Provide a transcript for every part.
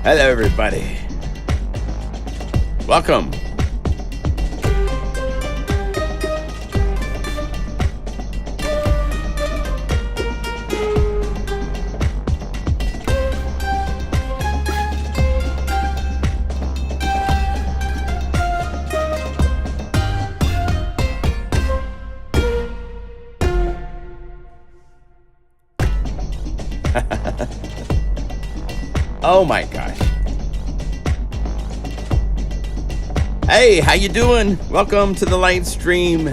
Hello, everybody. Welcome. Oh my gosh. Hey, how you doing? Welcome to the live stream.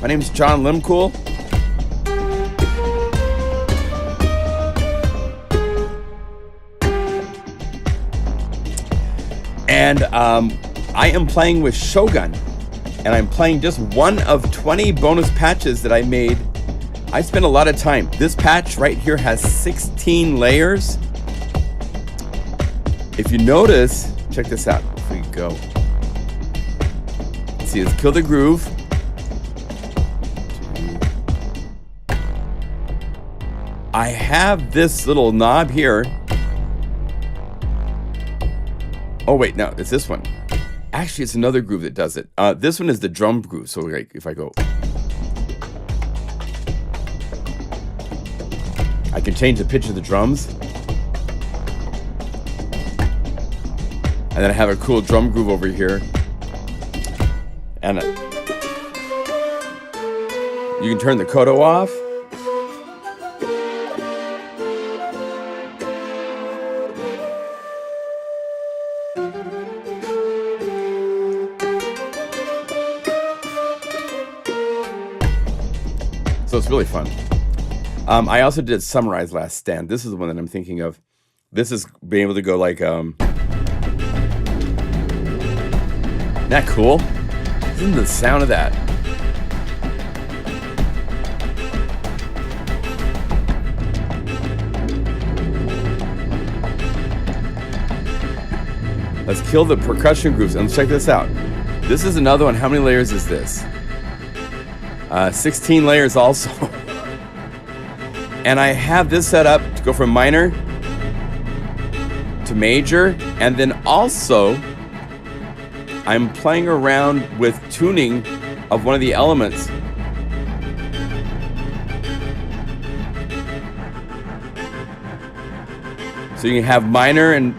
My name is John Limcool. And I am playing with Shogun. And I'm playing just one of 20 bonus patches that I made. I spent a lot of time. This patch right here has 16 layers. If you notice, check this out. If we go, see, let's kill the groove. I have this little knob here. Oh wait, no, it's this one. Actually, it's another groove that does it. This one is the drum groove. So like, if I go, I can change the pitch of the drums. And then I have a cool drum groove over here. And you can turn the koto off. So it's really fun. I also did Summarize Last Stand. This is the one that I'm thinking of. This is being able to go like, isn't that cool? Isn't the sound of that? Let's kill the percussion grooves and let's check this out. This is another one. How many layers is this? 16 layers also. And I have this set up to go from minor to major, and then also I'm playing around with tuning of one of the elements. So you can have minor and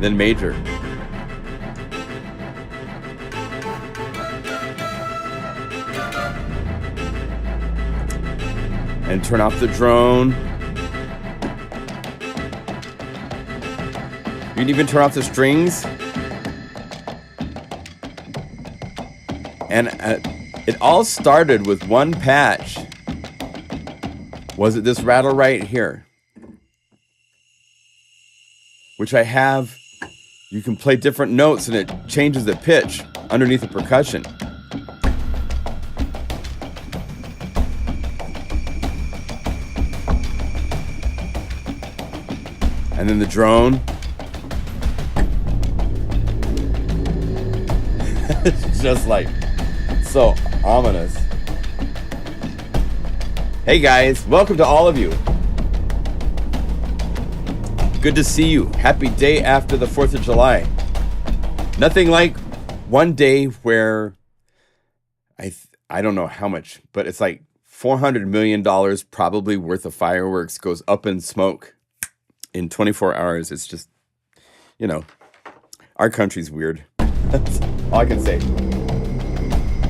then major. And turn off the drone. You can even turn off the strings. And it all started with one patch. Was it this rattle right here? Which I have, you can play different notes and it changes the pitch underneath the percussion. And then the drone. It's just like so ominous. Hey guys, welcome to all of you. Good to see you. Happy day after the 4th of July. Nothing like one day where I don't know how much, but it's like $400 million probably worth of fireworks goes up in smoke. In 24 hours. It's just, you know, our country's weird. That's all I can say.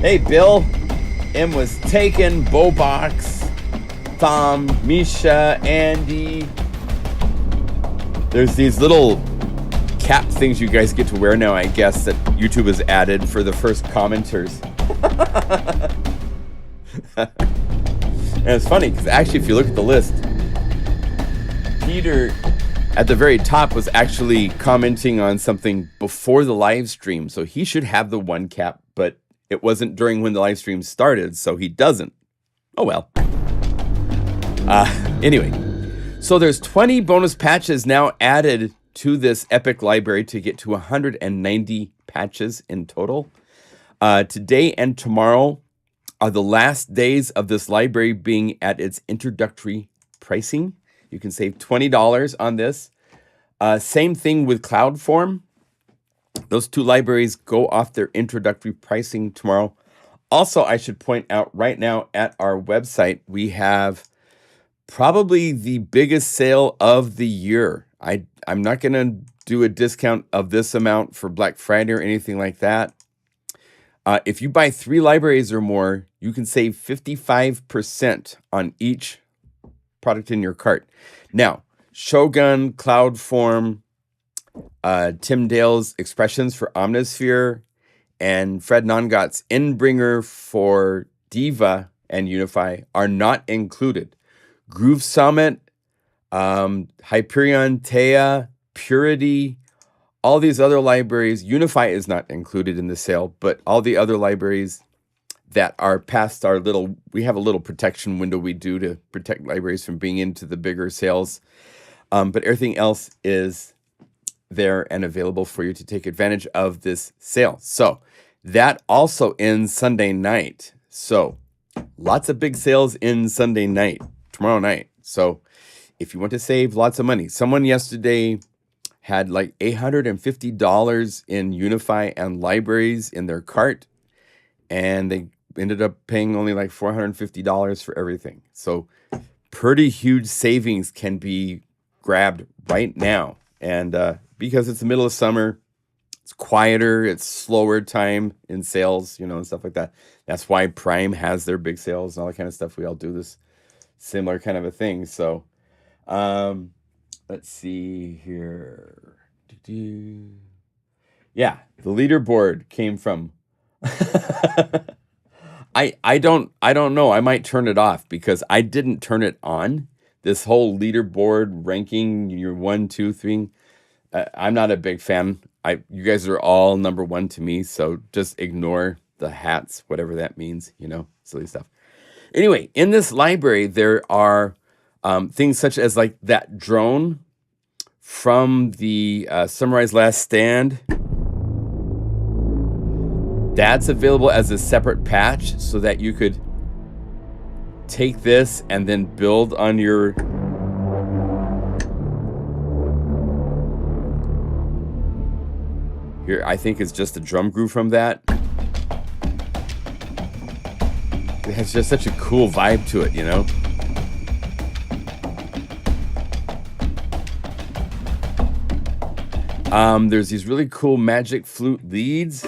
Hey, Bill. M was taken. Bobox. Tom. Misha. Andy. There's these little cap things you guys get to wear now, I guess, that YouTube has added for the first commenters. And it's funny, because actually, if you look at the list, Peter at the very top was actually commenting on something before the live stream, so he should have the one cap, but it wasn't during when the live stream started, so he doesn't. Oh well. Anyway, so there's 20 bonus patches now added to this epic library to get to 190 patches in total. Today and tomorrow are the last days of this library being at its introductory pricing. You can save $20 on this. Same thing with CloudForm. Those two libraries go off their introductory pricing tomorrow. Also, I should point out right now at our website, we have probably the biggest sale of the year. I'm not going to do a discount of this amount for Black Friday or anything like that. If you buy 3 libraries or more, you can save 55% on each product in your cart. Now, Shogun, CloudForm, Tim Dale's Expressions for Omnisphere, and Fred Nongot's Endbringer for Diva and Unify are not included. Groove Summit, Hyperion, Thea, Purity, all these other libraries, Unify is not included in the sale, but all the other libraries that are past our we have a little protection window we do to protect libraries from being into the bigger sales. But everything else is there and available for you to take advantage of this sale. So that also ends Sunday night. So lots of big sales in Sunday night, tomorrow night. So if you want to save lots of money, someone yesterday had like $850 in Unify and libraries in their cart, and they ended up paying only like $450 for everything. So pretty huge savings can be grabbed right now. And because it's the middle of summer, it's quieter, it's slower time in sales, and stuff like that. That's why Prime has their big sales and all that kind of stuff. We all do this similar kind of a thing. So let's see here. Yeah, the leaderboard came from I don't know. I might turn it off because I didn't turn it on. This whole leaderboard ranking, your 1, 2, 3. I'm not a big fan. You guys are all number 1 to me, so just ignore the hats, whatever that means, silly stuff. Anyway, in this library, there are things such as like that drone from the Samurai's Last Stand. That's available as a separate patch so that you could take this and then build on your here. I think it's just a drum groove from that. It has just such a cool vibe to it, There's these really cool magic flute leads.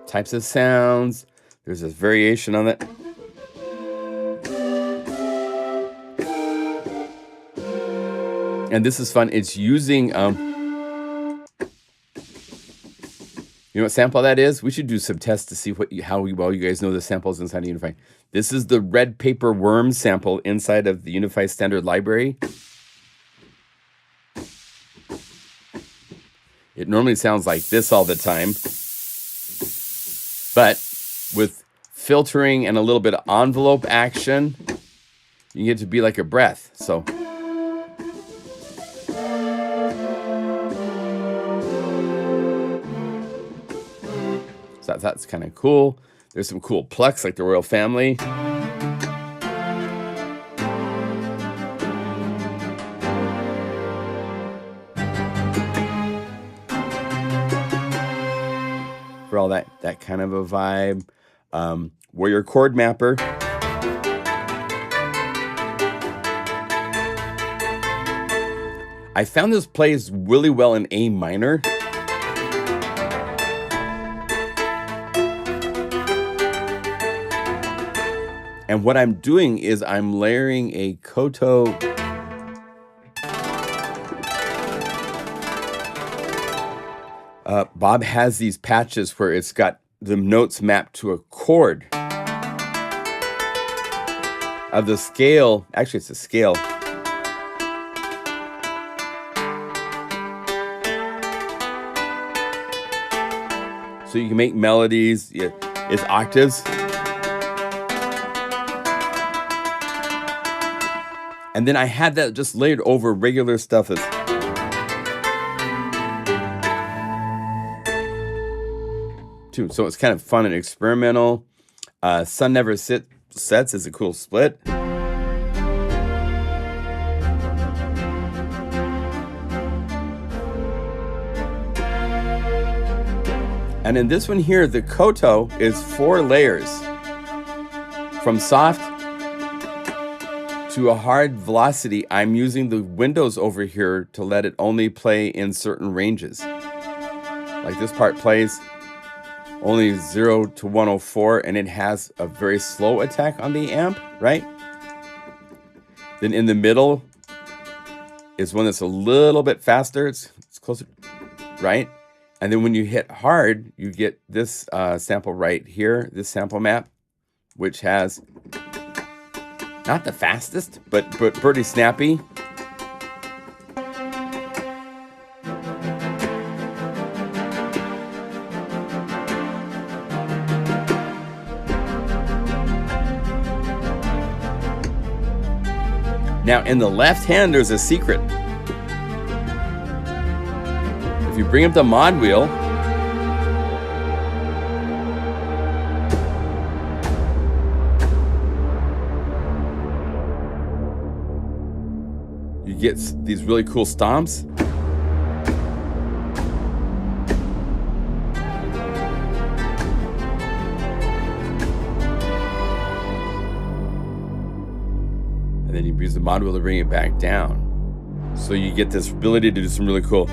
Types of sounds. There's this variation on it. And this is fun. It's using, you know what sample that is? We should do some tests to see how well you guys know the samples inside of Unify. This is the Red Paper Worm sample inside of the Unify Standard Library. It normally sounds like this all the time. But with filtering and a little bit of envelope action, you get to be like a breath. So that's kind of cool. There's some cool plucks like the Royal Family. For all that kind of a vibe. Warrior Chord Mapper. I found this plays really well in A minor. And what I'm doing is I'm layering a koto Bob has these patches where it's got the notes mapped to a chord of the scale. Actually, it's a scale. So you can make melodies. It's octaves. And then I had that just layered over regular stuff. too. So it's kind of fun and experimental. Sun Never Sets is a cool split. And in this one here, the koto is 4 layers. From soft to a hard velocity, I'm using the windows over here to let it only play in certain ranges. Like this part plays only 0 to 104, and it has a very slow attack on the amp, right? Then in the middle is one that's a little bit faster. It's closer, right? And then when you hit hard, you get this sample right here, this sample map, which has not the fastest, but pretty snappy. Now in the left hand, there's a secret. If you bring up the mod wheel, you get these really cool stomps. And then you use the mod wheel to bring it back down. So you get this ability to do some really cool.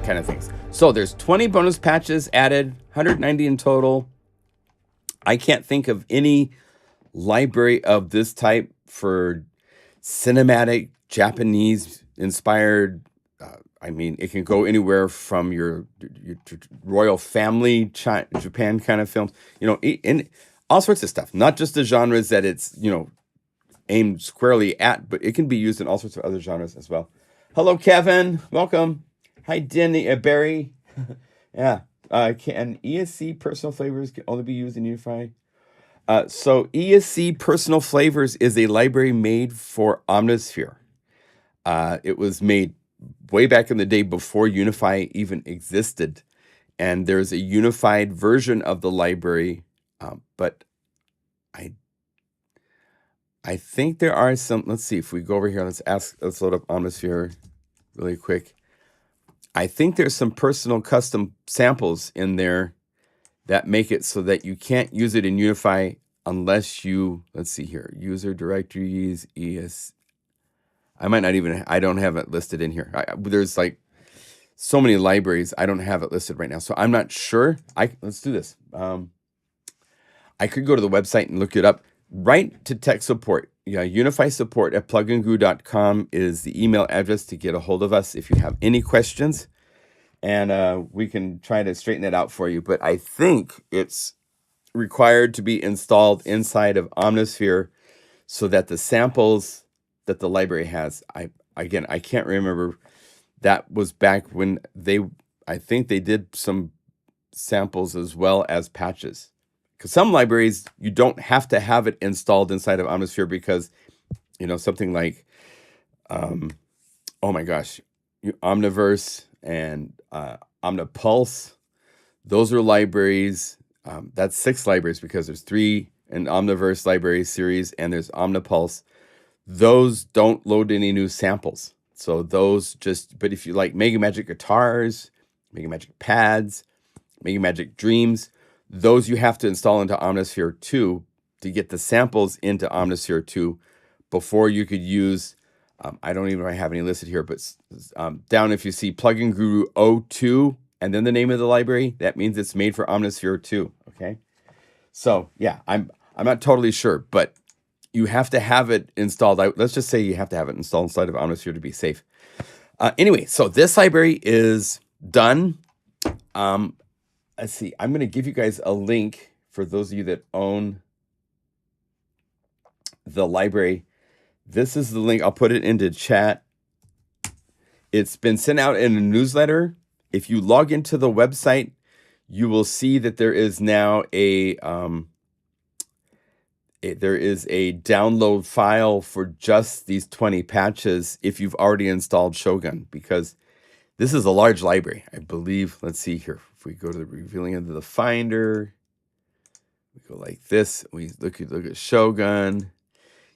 Kind of things. So there's 20 bonus patches added, 190 in total. I can't think of any library of this type for cinematic Japanese inspired. I mean, it can go anywhere from your royal family, Japan kind of films, you know, in all sorts of stuff, not just the genres that it's, you know, aimed squarely at, but it can be used in all sorts of other genres as well. Hello, Kevin. Welcome. Hi, Denny, Barry. Yeah. Can ESC personal flavors can only be used in Unify? So ESC personal flavors is a library made for Omnisphere. It was made way back in the day before Unify even existed. And there's a unified version of the library. But I think there are some, let's see, if we go over here, let's load up Omnisphere really quick. I think there's some personal custom samples in there that make it so that you can't use it in Unify unless you, let's see here, user directories, I don't have it listed in here. There's like so many libraries, I don't have it listed right now. So I'm not sure. Let's do this. I could go to the website and look it up. Write to tech support. Yeah, Unify support at pluginguru.com is the email address to get a hold of us if you have any questions. And we can try to straighten that out for you. But I think it's required to be installed inside of Omnisphere so that the samples that the library has, I can't remember. That was back when I think they did some samples as well as patches. Because some libraries, you don't have to have it installed inside of Omnisphere because, you know, something like, oh my gosh, Omniverse and Omnipulse, those are libraries. That's 6 libraries because there's 3 in Omniverse library series and there's Omnipulse. Those don't load any new samples. So those just, but if you like Mega Magic guitars, Mega Magic pads, Mega Magic Dreams, those you have to install into Omnisphere 2 to get the samples into Omnisphere 2 before you could use, I don't even know if I have any listed here, but down if you see Plugin Guru 02 and then the name of the library, that means it's made for Omnisphere 2, okay? So yeah, I'm not totally sure, but you have to have it installed. Let's just say you have to have it installed inside of Omnisphere to be safe. Anyway, so this library is done. Let's see. I'm going to give you guys a link for those of you that own the library. This is the link. I'll put it into chat. It's been sent out in a newsletter. If you log into the website, you will see that there is now a there is a download file for just these 20 patches if you've already installed Shogun, because this is a large library, I believe. Let's see here. If we go to the revealing into the Finder, we go like this. We look at Shogun.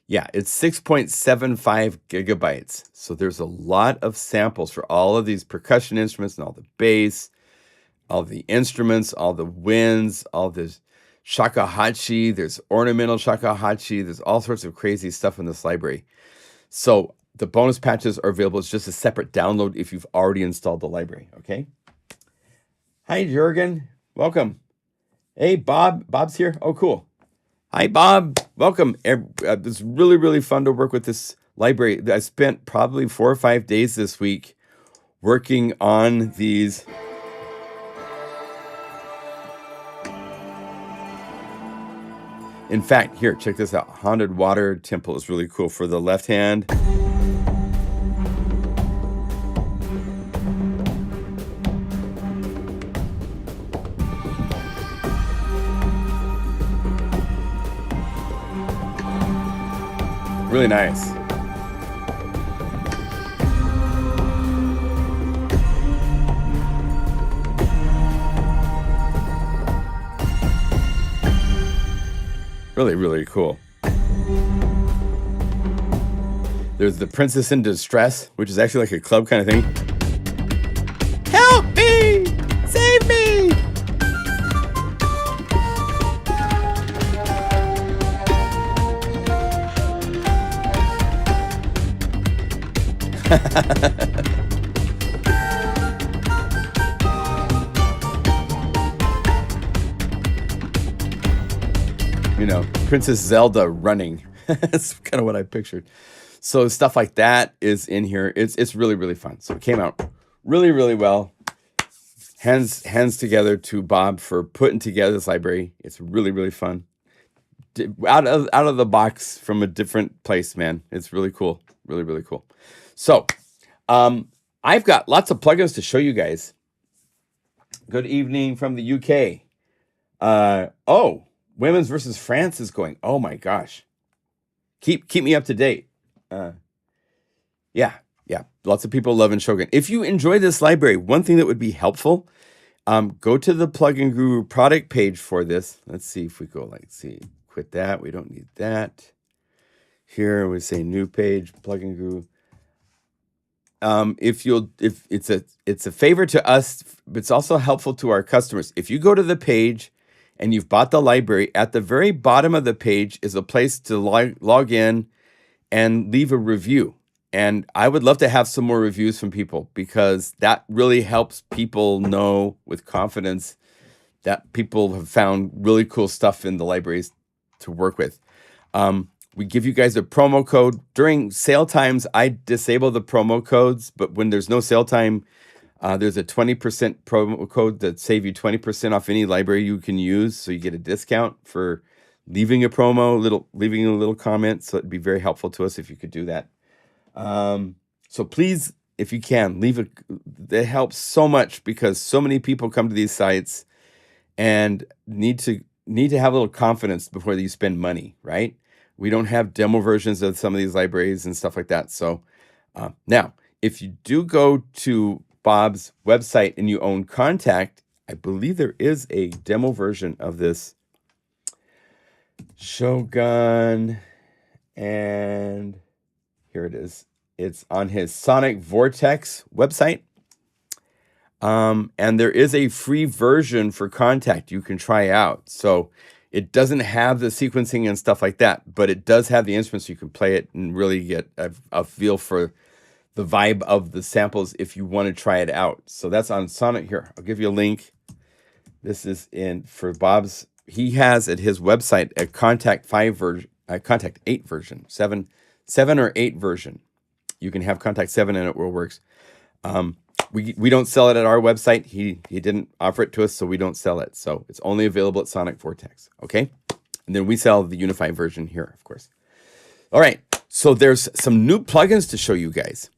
Yeah, it's 6.75 gigabytes. So there's a lot of samples for all of these percussion instruments and all the bass, all the instruments, all the winds, all this shakuhachi. There's ornamental shakuhachi. There's all sorts of crazy stuff in this library. So the bonus patches are available. It's just a separate download if you've already installed the library, okay? Hi, Jürgen. Welcome. Hey, Bob. Bob's here. Oh, cool. Hi, Bob. Welcome. It's really, really fun to work with this library. I spent probably 4 or 5 days this week working on these. In fact, here, check this out. Haunted Water Temple is really cool for the left hand. Really nice. Really, really cool. There's the Princess in Distress, which is actually like a club kind of thing. Help me! Save me! You know, Princess Zelda running. That's kind of what I pictured. So stuff like that is in here. It's really, really fun. So it came out really, really well. Hands together to Bob for putting together this library. It's really, really fun. Out of the box from a different place, man. It's really cool. Really, really cool. So I've got lots of plugins to show you guys. Good evening from the UK. Oh, Women's versus France is going. Oh my gosh. Keep me up to date. Yeah. Lots of people loving Shogun. If you enjoy this library, one thing that would be helpful, go to the Plugin Guru product page for this. Let's see if we go quit that. We don't need that. Here we say new page, Plugin Guru. If it's a favor to us, but it's also helpful to our customers. If you go to the page and you've bought the library, at the very bottom of the page is a place to log in and leave a review. And I would love to have some more reviews from people, because that really helps people know with confidence that people have found really cool stuff in the libraries to work with. We give you guys a promo code. During sale times, I disable the promo codes, but when there's no sale time, there's a 20% promo code that save you 20% off any library you can use. So you get a discount for leaving a leaving a little comment. So it'd be very helpful to us if you could do that. So please, if you can, that helps so much, because so many people come to these sites and need to have a little confidence before you spend money, right? We don't have demo versions of some of these libraries and stuff like that. So now, if you do go to Bob's website and you own Contact, I believe there is a demo version of this Shogun, and here it is. It's on his Sonik Vortx website. And there is a free version for Contact you can try out. So it doesn't have the sequencing and stuff like that, but it does have the instruments, so you can play it and really get a feel for the vibe of the samples if you want to try it out. So that's on Sonik. Here, I'll give you a link. This is for Bob's. He has at his website a Contact 5 version, Contact 8 version, 7 or 8 version. You can have Contact 7 and it will works. We don't sell it at our website. He didn't offer it to us, so we don't sell it. So it's only available at Sonik Vortx. Okay, and then we sell the Unify version here, of course. All right. So there's some new plugins to show you guys.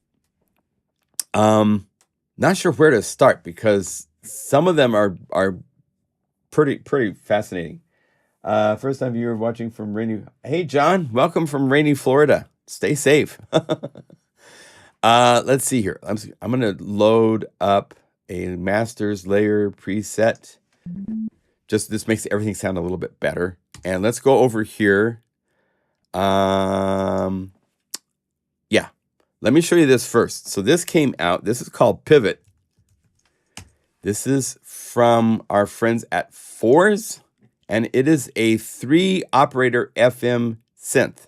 Not sure where to start, because some of them are pretty fascinating. First time viewer watching from rainy. Hey, John, welcome from rainy Florida. Stay safe. Let's see here. I'm going to load up a masters layer preset. Just this makes everything sound a little bit better. And let's go over here. Yeah, let me show you this first. So this came out. This is called Pivot. This is from our friends at Fours, and it is a 3-operator FM synth.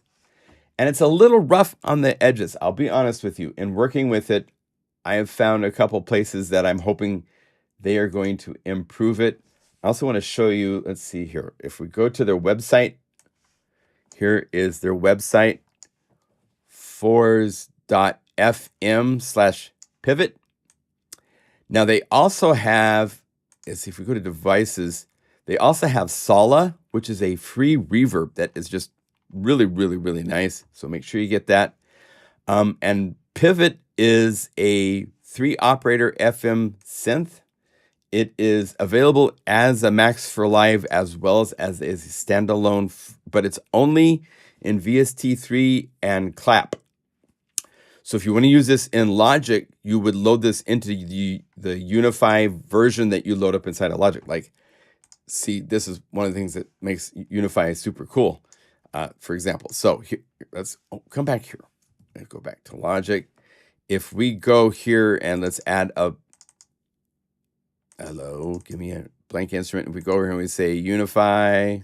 And it's a little rough on the edges, I'll be honest with you. In working with it, I have found a couple places that I'm hoping they are going to improve it. I also want to show you, let's see here. If we go to their website, here is their website, fours.fm/pivot. Now they also have, let's see, if we go to devices, they also have Sala, which is a free reverb that is just really, really, really nice. So make sure you get that. And Pivot is a 3-operator FM synth. It is available as a Max for Live as well as a standalone, but it's only in VST3 and Clap. So if you want to use this in Logic, you would load this into the Unify version that you load up inside of Logic. Like, see, this is one of the things that makes Unify super cool, for example. So here, let's come back here. Let's go back to Logic. If we go here and let's add a hello, give me a blank instrument. If we go over here and we say Unify.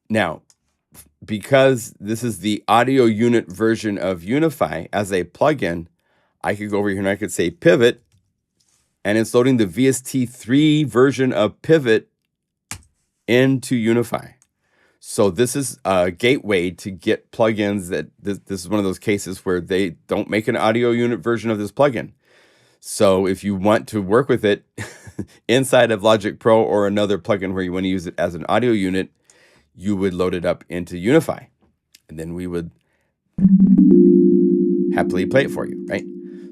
Now, because this is the audio unit version of Unify as a plugin, I could go over here and I could say Pivot, and it's loading the VST3 version of Pivot into Unify. So this is a gateway to get plugins that this is one of those cases where they don't make an audio unit version of this plugin. So if you want to work with it inside of Logic Pro or another plugin where you want to use it as an audio unit, you would load it up into Unify. And then we would happily play it for you, right?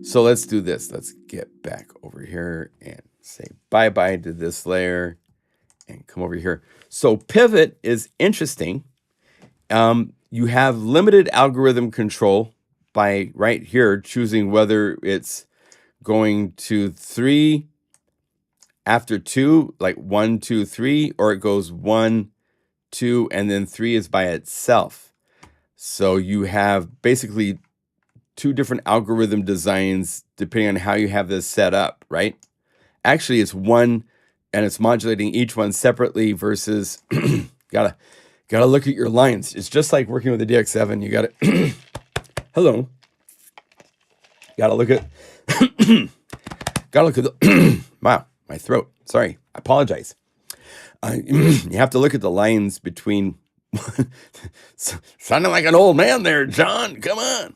So let's do this. Let's get back over here and say bye-bye to this layer and come over here. So Pivot is interesting. You have limited algorithm control by right here choosing whether it's going to 3 after 2, like 1, 2, 3, or it goes 1, 2, and then 3 is by itself. So you have basically 2 different algorithm designs depending on how you have this set up, right? Actually, it's 1, and it's modulating each one separately versus gotta look at your lines. It's just like working with the DX7. You gotta hello. Gotta look at the wow, my throat. Sorry, I apologize. You have to look at the lines between. Sounding like an old man there, John. Come on.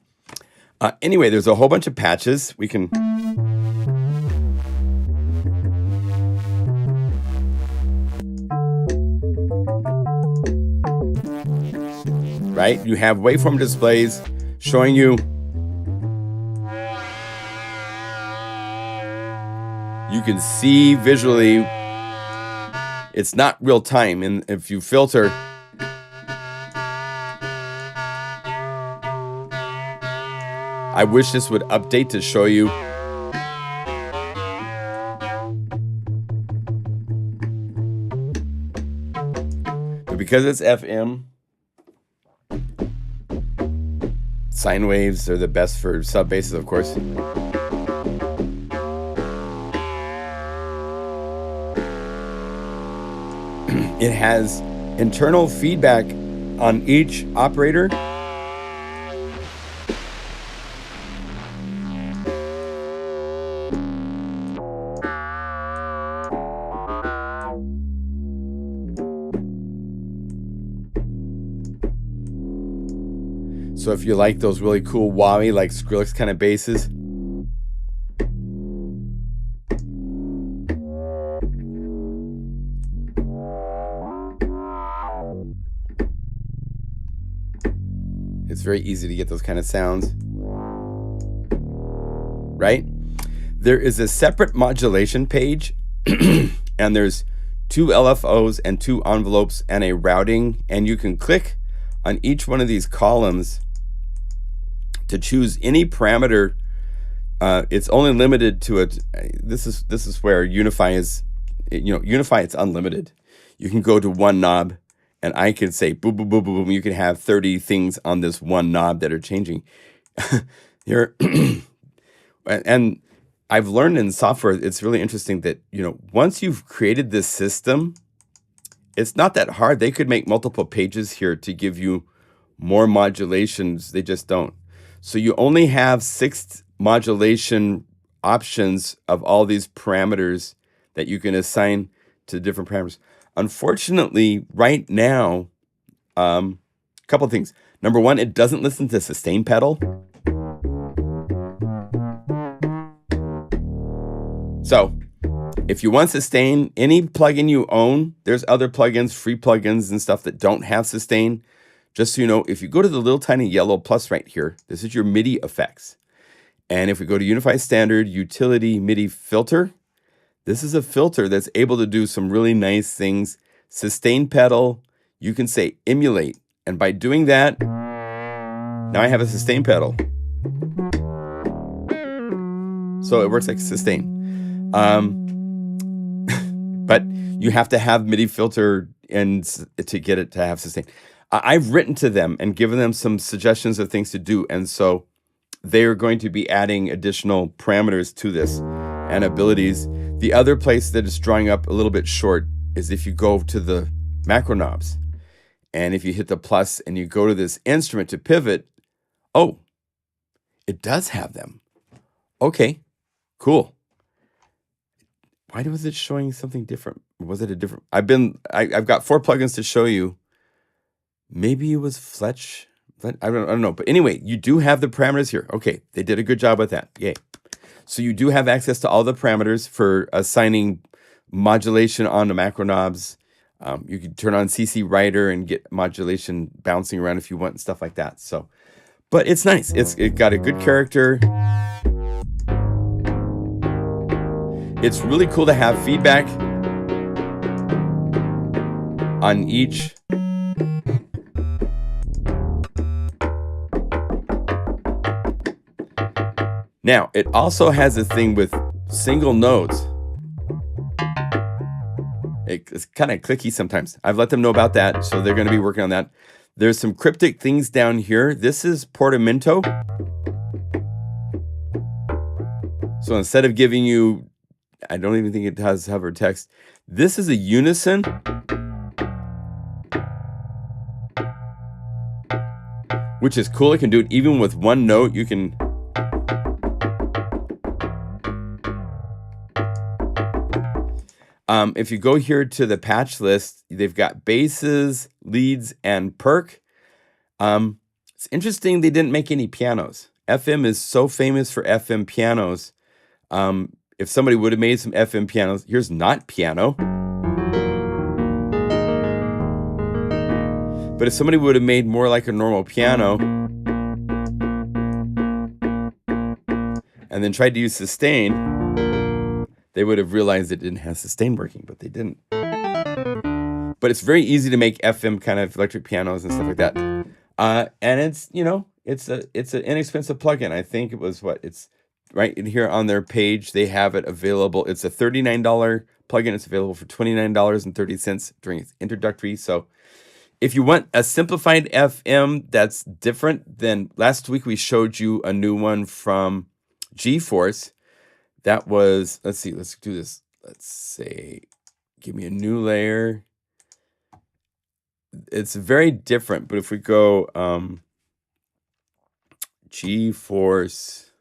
Anyway, there's a whole bunch of patches. We can. Right? You have waveform displays showing you. You can see visually. It's not real time, and if you filter. I wish this would update to show you. But because it's FM, sine waves are the best for sub basses, of course. It has internal feedback on each operator. So if you like those really cool whammy, like Skrillex kind of basses, it's very easy to get those kind of sounds, right? There is a separate modulation page, and there's 2 LFOs and 2 envelopes and a routing, and you can click on each one of these columns to choose any parameter. It's only limited to it. This is where Unify is, Unify, it's unlimited. You can go to one knob, and I could say boom, boom, boom, boom, boom. You can have 30 things on this one knob that are changing. Here, and I've learned in software, it's really interesting that, once you've created this system, it's not that hard. They could make multiple pages here to give you more modulations. They just don't. So you only have 6 modulation options of all these parameters that you can assign to different parameters. Unfortunately, right now, a couple of things. Number one, it doesn't listen to sustain pedal. So if you want sustain, any plugin you own, there's other plugins, free plugins and stuff that don't have sustain. Just so you know, if you go to the little tiny yellow plus right here, this is your MIDI effects. And if we go to Unify Standard Utility MIDI Filter, this is a filter that's able to do some really nice things. Sustain pedal, you can say emulate. And by doing that, now I have a sustain pedal. So it works like sustain. But you have to have MIDI filter and to get it to have sustain. I've written to them and given them some suggestions of things to do. And so they're going to be adding additional parameters to this and abilities. The other place that is drawing up a little bit short is if you go to the macro knobs. And if you hit the plus and you go to this instrument to pivot, oh, it does have them. Okay, cool. Why was it showing something different? Was it a different? I've got 4 plugins to show you. Maybe it was Fletch. I don't know. But anyway, you do have the parameters here. Okay, they did a good job with that. Yay. So you do have access to all the parameters for assigning modulation on the macro knobs. You can turn on CC Writer and get modulation bouncing around if you want and stuff like that. So, but it's nice. It got a good character. It's really cool to have feedback on each. Now, it also has a thing with single nodes. It's kind of clicky sometimes. I've let them know about that, so they're going to be working on that. There's some cryptic things down here. This is portamento. So instead of giving you, I don't even think it has hover text. This is a unison. Which is cool. It can do it even with one note. You can... if you go here to the patch list, they've got basses, leads, and perk. It's interesting they didn't make any pianos. FM is so famous for FM pianos. If somebody would have made some FM pianos, here's not piano. But if somebody would have made more like a normal piano and then tried to use sustain, they would have realized it didn't have sustain working, but they didn't. But it's very easy to make FM kind of electric pianos and stuff like that. And it's, it's an inexpensive plugin. I think it was it's right in here on their page. They have it available. It's a $39 plugin. It's available for $29.30 during its introductory. So if you want a simplified FM that's different than last week, we showed you a new one from GeForce. That was, let's see, let's do this. Let's say, give me a new layer. It's very different, but if we go GeForce,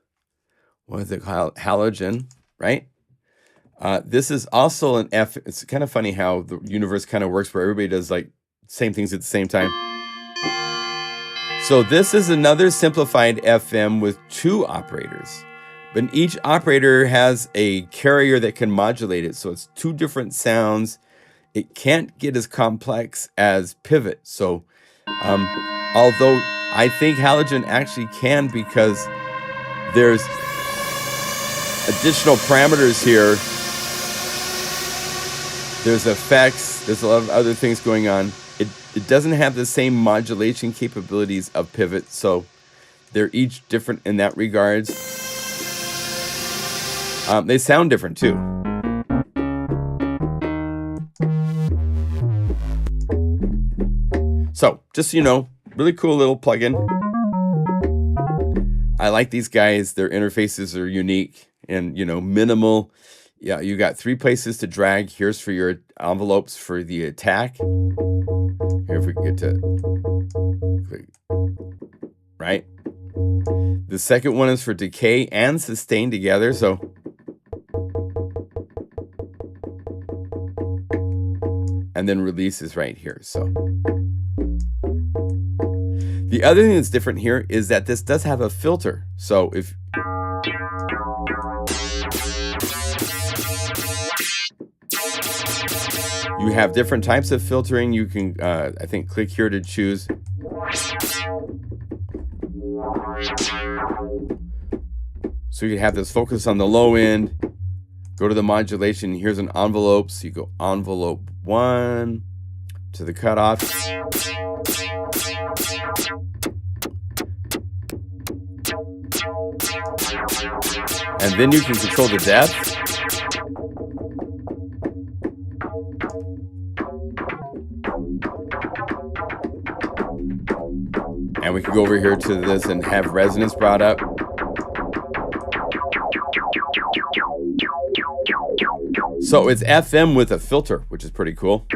what is it called? Halogen, right? This is also an F. It's kind of funny how the universe kind of works where everybody does like same things at the same time. So this is another simplified FM with 2 operators. But each operator has a carrier that can modulate it. So it's 2 different sounds. It can't get as complex as Pivot. So although I think Halogen actually can, because there's additional parameters here There's effects. There's a lot of other things going on. It doesn't have the same modulation capabilities of Pivot, so they're each different in that regards. They sound different too. So, just so you know, really cool little plugin. I like these guys. Their interfaces are unique and, you know, minimal. Yeah, you got 3 places to drag. Here's for your envelopes for the attack. Here, if we can get to click, right? The second one is for decay and sustain together. So, and then release is right here. So, the other thing that's different here is that this does have a filter. So if you have different types of filtering, you can, I think, click here to choose. So you have this focus on the low end, go to the modulation. Here's an envelope. So you go envelope 1 to the cutoff. And then you can control the depth. And we can go over here to this and have resonance brought up. So it's FM with a filter, which is pretty cool.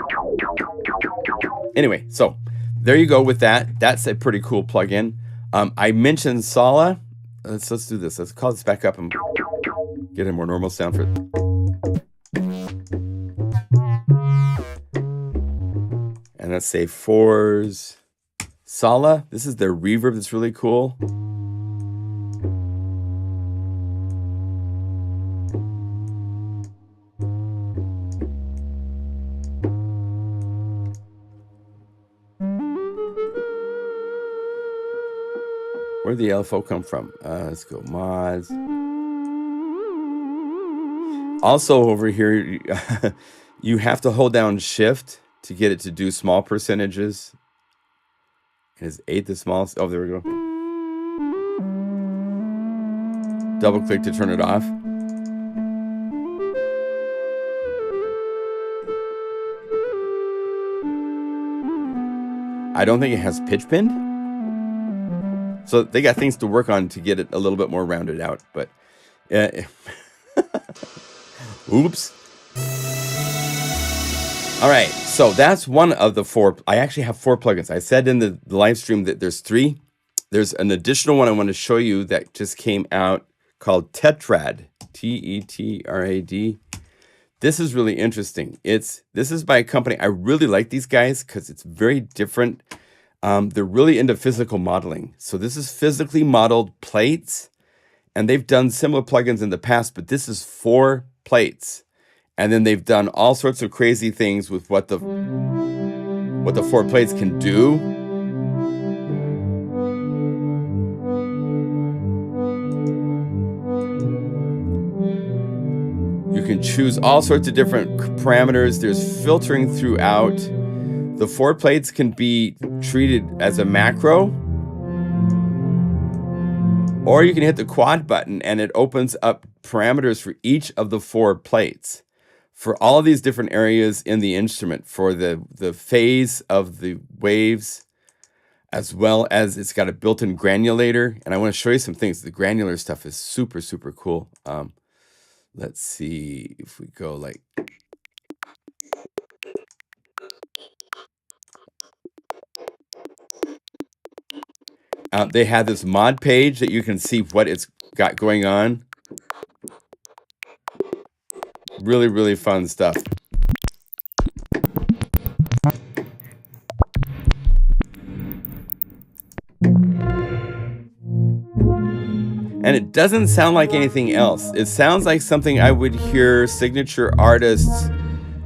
Anyway, so there you go with that. That's a pretty cool plugin. I mentioned Sala. Let's do this. Let's call this back up and get a more normal sound for it. And let's say 4s. Sala. This is their reverb that's really cool. Where'd the LFO come from? Let's go mods. Also over here, you have to hold down shift to get it to do small percentages. Is 8 the smallest? Oh, there we go. Double click to turn it off. I don't think it has pitch bend. So they got things to work on to get it a little bit more rounded out, but oops. All right, so that's one of the 4. I actually have 4 plugins. I said in the live stream that there's 3. There's an additional one I want to show you that just came out called Tetrad, Tetrad. This is really interesting. This is by a company. I really like these guys because it's very different. They're really into physical modeling. So this is physically modeled plates, and they've done similar plugins in the past, but this is 4 plates. And then they've done all sorts of crazy things with what the 4 plates can do. You can choose all sorts of different parameters. There's filtering throughout. The 4 plates can be treated as a macro, or you can hit the quad button and it opens up parameters for each of the 4 plates for all of these different areas in the instrument, for the phase of the waves, as well as it's got a built-in granulator. And I want to show you some things. The granular stuff is super, super cool. Let's see if we go like... they have this mod page that you can see what it's got going on. Really, really fun stuff. And it doesn't sound like anything else. It sounds like something I would hear signature artists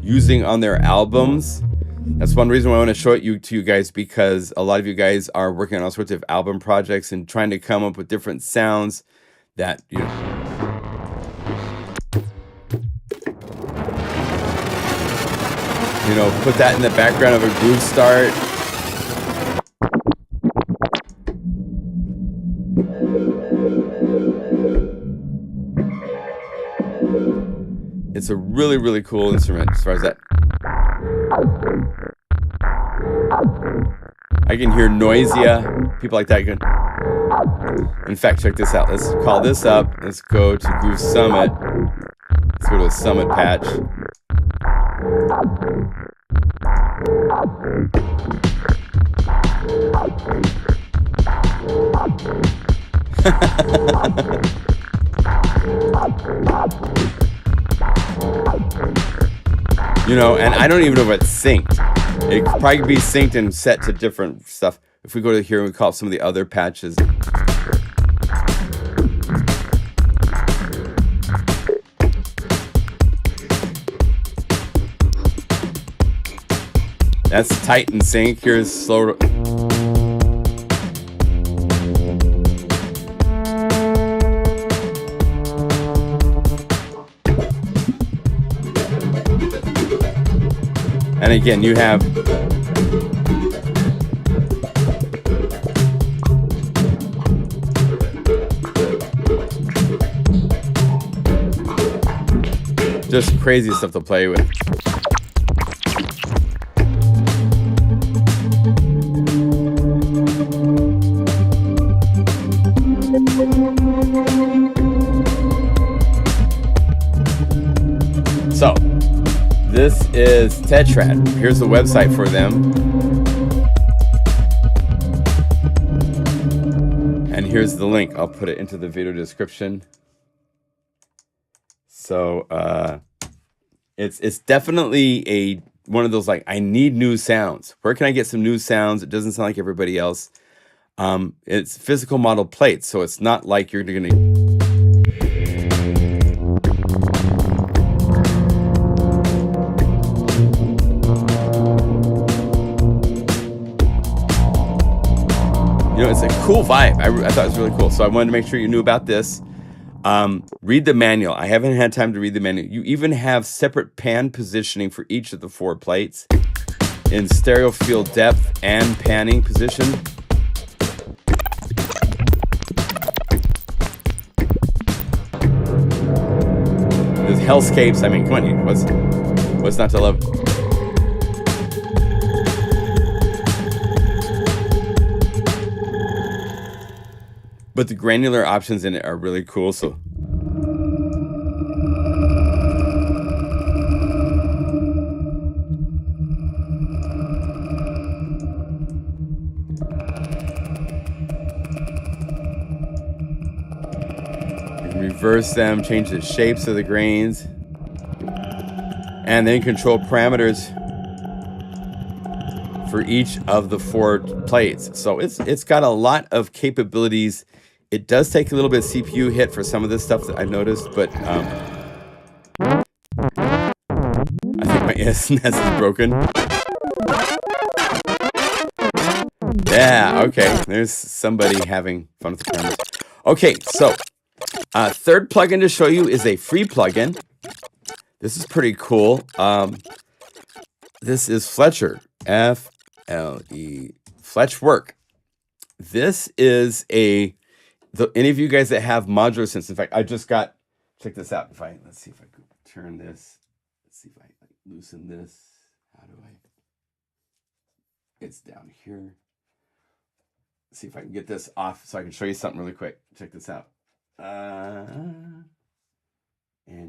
using on their albums. That's one reason why I want to show it to you guys, because a lot of you guys are working on all sorts of album projects and trying to come up with different sounds that, you know. know, put that in the background of a groove start. It's a really, really cool instrument as far as that. I can hear Noisia, people like that. In fact, check this out. Let's call this up. Let's go to Groove Summit. Let's go to a Summit patch. You know, and I don't even know if it's synced. It could probably be synced and set to different stuff. If we go to here and we call some of the other patches. That's tight and sync. Here's slow. And again, you have just crazy stuff to play with. So, this is Tetrad. Here's the website for them. And here's the link. I'll put it into the video description. So it's definitely one of those, like, I need new sounds. Where can I get some new sounds? It doesn't sound like everybody else. It's physical model plates, so it's not like you're going to... You know, it's a cool vibe. I thought it was really cool. So I wanted to make sure you knew about this. Read the manual. I haven't had time to read the manual. You even have separate pan positioning for each of the 4 plates in stereo field depth and panning position. There's hellscapes. I mean, come on, what's not to love? But the granular options in it are really cool. So you can reverse them, change the shapes of the grains, and then control parameters for each of the 4 plates. So it's got a lot of capabilities. It does take a little bit of CPU hit for some of this stuff that I've noticed, but I think my SNES is broken. Yeah, okay. There's somebody having fun with the cameras. Okay, so third plugin to show you is a free plugin. This is pretty cool. This is Fletcher, F-L-E, Fletch Work. This is any of you guys that have modular synths. In fact, I just got, check this out. Let's see if I could turn this. Let's see if I loosen this. How do I? It's down here. Let's see if I can get this off so I can show you something really quick. Check this out. And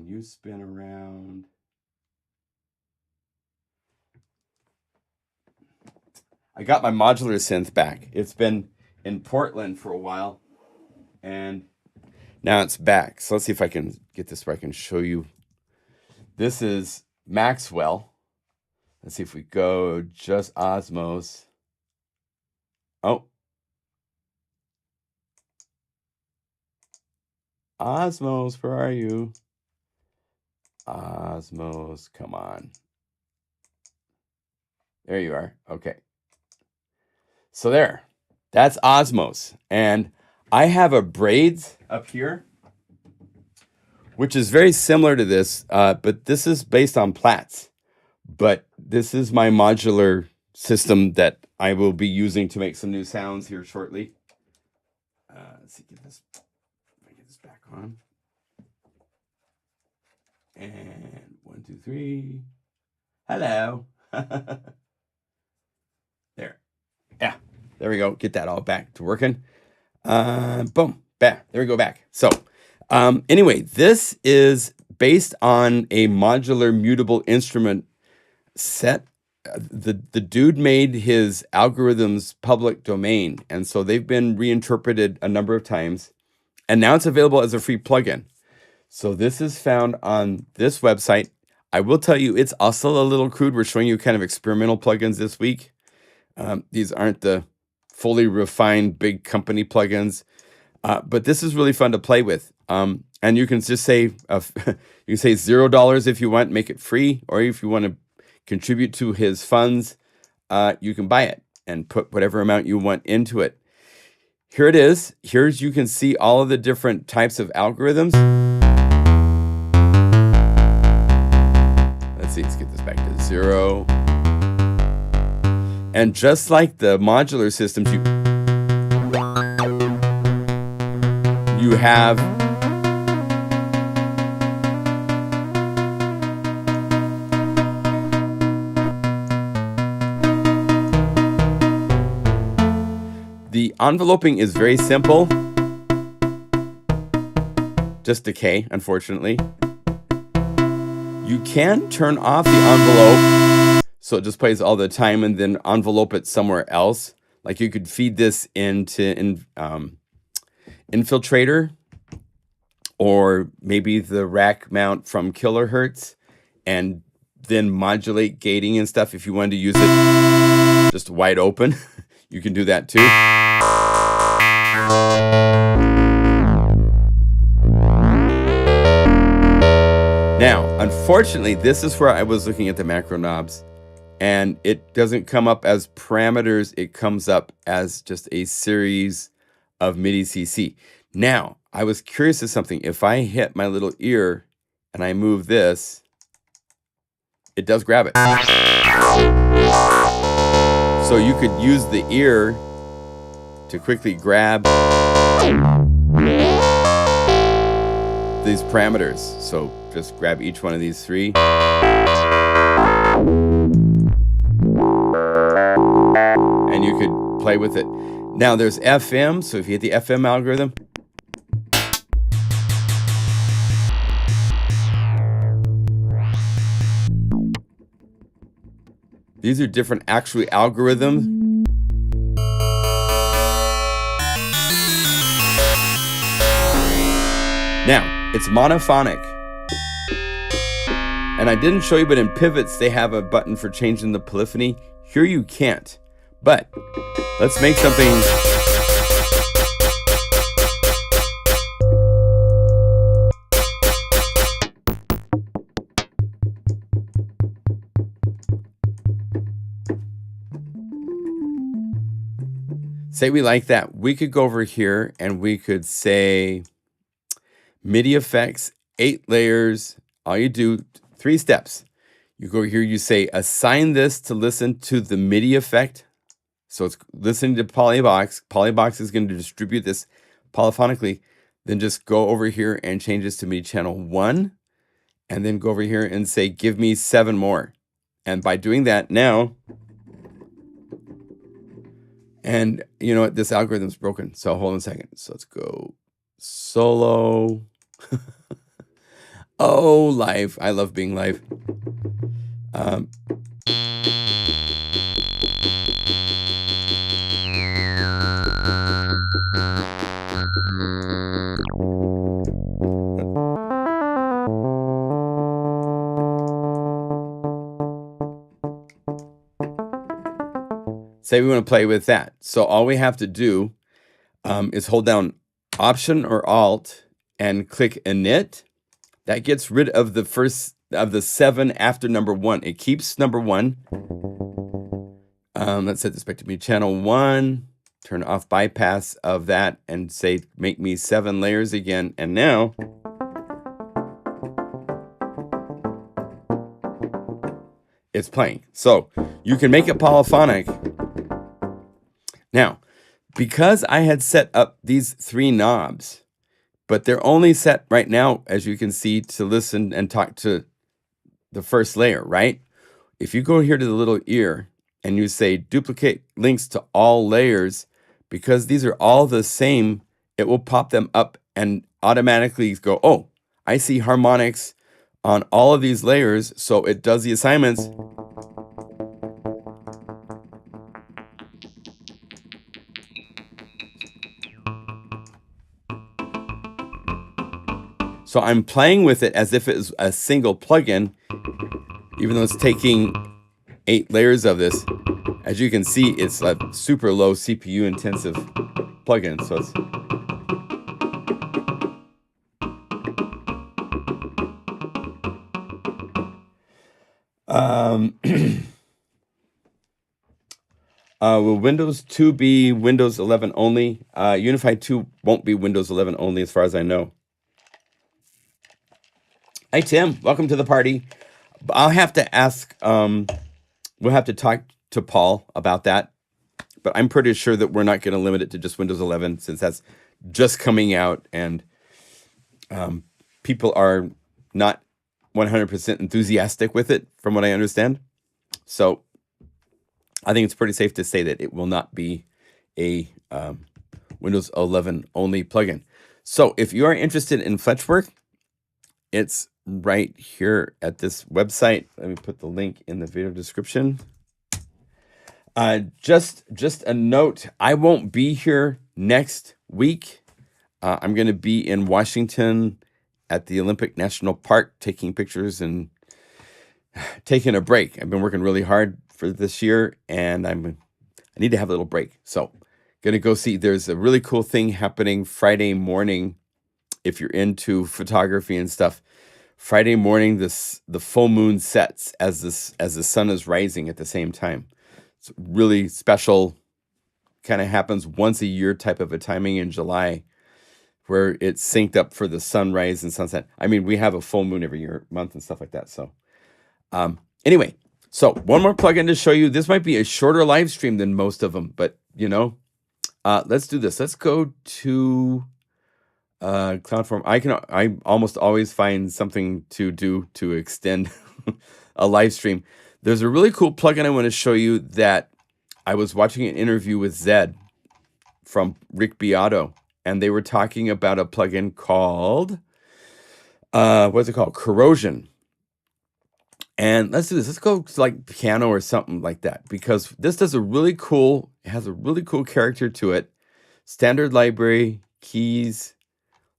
you spin around. I got my modular synth back. It's been in Portland for a while, and now it's back. So let's see if I can get this where I can show you. This is Maxwell. Let's see if we go just Osmos. Oh. Osmos, where are you? Osmos, come on. There you are. Okay. So there, that's Osmos. And I have a braids up here, which is very similar to this, but this is based on Platts. But this is my modular system that I will be using to make some new sounds here shortly. Let's see, get this back on. And 1, 2, 3. Hello. There. Yeah, there we go. Get that all back to working. Boom. Back. There we go, back. So anyway, this is based on a modular mutable instrument set. The dude made his algorithms public domain, and so they've been reinterpreted a number of times, and now it's available as a free plugin. So this is found on this website. I will tell you, it's also a little crude. We're showing you kind of experimental plugins this week. These aren't the fully refined big company plugins, but this is really fun to play with. And you can just say you can say $0 if you want, make it free, or if you want to contribute to his funds, you can buy it and put whatever amount you want into it. Here it is. Here's, you can see all of the different types of algorithms. Let's see, let's get this back to 0. And just like the modular systems, you have the enveloping is very simple. Just decay, unfortunately. You can turn off the envelope so it just plays all the time and then envelope it somewhere else. Like you could feed this into Infiltrator, or maybe the rack mount from Kilohertz, and then modulate gating and stuff. If you wanted to use it just wide open, you can do that too. Now, unfortunately, this is where I was looking at the macro knobs, and it doesn't come up as parameters. It comes up as just a series of MIDI CC. Now, I was curious of something. If I hit my little ear and I move this, it does grab it. So you could use the ear to quickly grab these parameters. So just grab each one of these 3. And you could play with it. Now there's FM, so if you hit the FM algorithm, these are different actually algorithms. Now, it's monophonic. And I didn't show you, but in pivots, they have a button for changing the polyphony. Here you can't. But let's make something. Say we like that. We could go over here and we could say MIDI effects, 8 layers. All you do, 3 steps. You go here, you say assign this to listen to the MIDI effect. So it's listening to Polybox. Polybox is going to distribute this polyphonically. Then just go over here and change this to MIDI channel 1. And then go over here and say, give me 7 more. And by doing that now, and you know what, this algorithm's broken. So hold on a second. So let's go solo. Oh, live. I love being live. Say we want to play with that. So all we have to do is hold down Option or Alt and click Init. That gets rid of the first of the 7 after number 1. It keeps number 1. Let's set this back to me. Channel 1. Turn off bypass of that and say, make me 7 layers again. And now, it's playing. So you can make it polyphonic. Now, because I had set up these 3 knobs, but they're only set right now, as you can see, to listen and talk to the first layer, right? If you go here to the little ear and you say duplicate links to all layers, because these are all the same, it will pop them up and automatically go, oh, I see harmonics on all of these layers, so it does the assignments. So I'm playing with it as if it was a single plugin, even though it's taking 8 layers of this. As you can see, it's a super low CPU intensive plugin. So it's will Windows 2 be Windows 11 only? Unify 2 won't be Windows 11 only as far as I know. Hi, Tim. Welcome to the party. I'll have to ask, we'll have to talk to Paul about that. But I'm pretty sure that we're not going to limit it to just Windows 11 since that's just coming out and people are not 100% enthusiastic with it, from what I understand. So I think it's pretty safe to say that it will not be a Windows 11 only plugin. So if you are interested in Fletch work, it's right here at this website. Let me put the link in the video description. Just a note, I won't be here next week. I'm going to be in Washington at the Olympic National Park taking pictures and taking a break. I've been working really hard for this year and I need to have a little break. So going to go see, there's a really cool thing happening Friday morning. If you're into photography and stuff, Friday morning, the full moon sets as the sun is rising at the same time. It's really special, kind of happens once a year type of a timing in July where it's synced up for the sunrise and sunset. I mean, we have a full moon every month and stuff like that. So anyway, so one more plugin to show you. This might be a shorter live stream than most of them, but you know, let's do this. Let's go to CloudForm. I almost always find something to do to extend a live stream. There's a really cool plugin I want to show you that I was watching an interview with Zedd from Rick Beato, and they were talking about a plugin called what's it called? Corrosion. And let's do this. Let's go to like piano or something like that, because this does a really cool, it has a really cool character to it. Standard library, keys.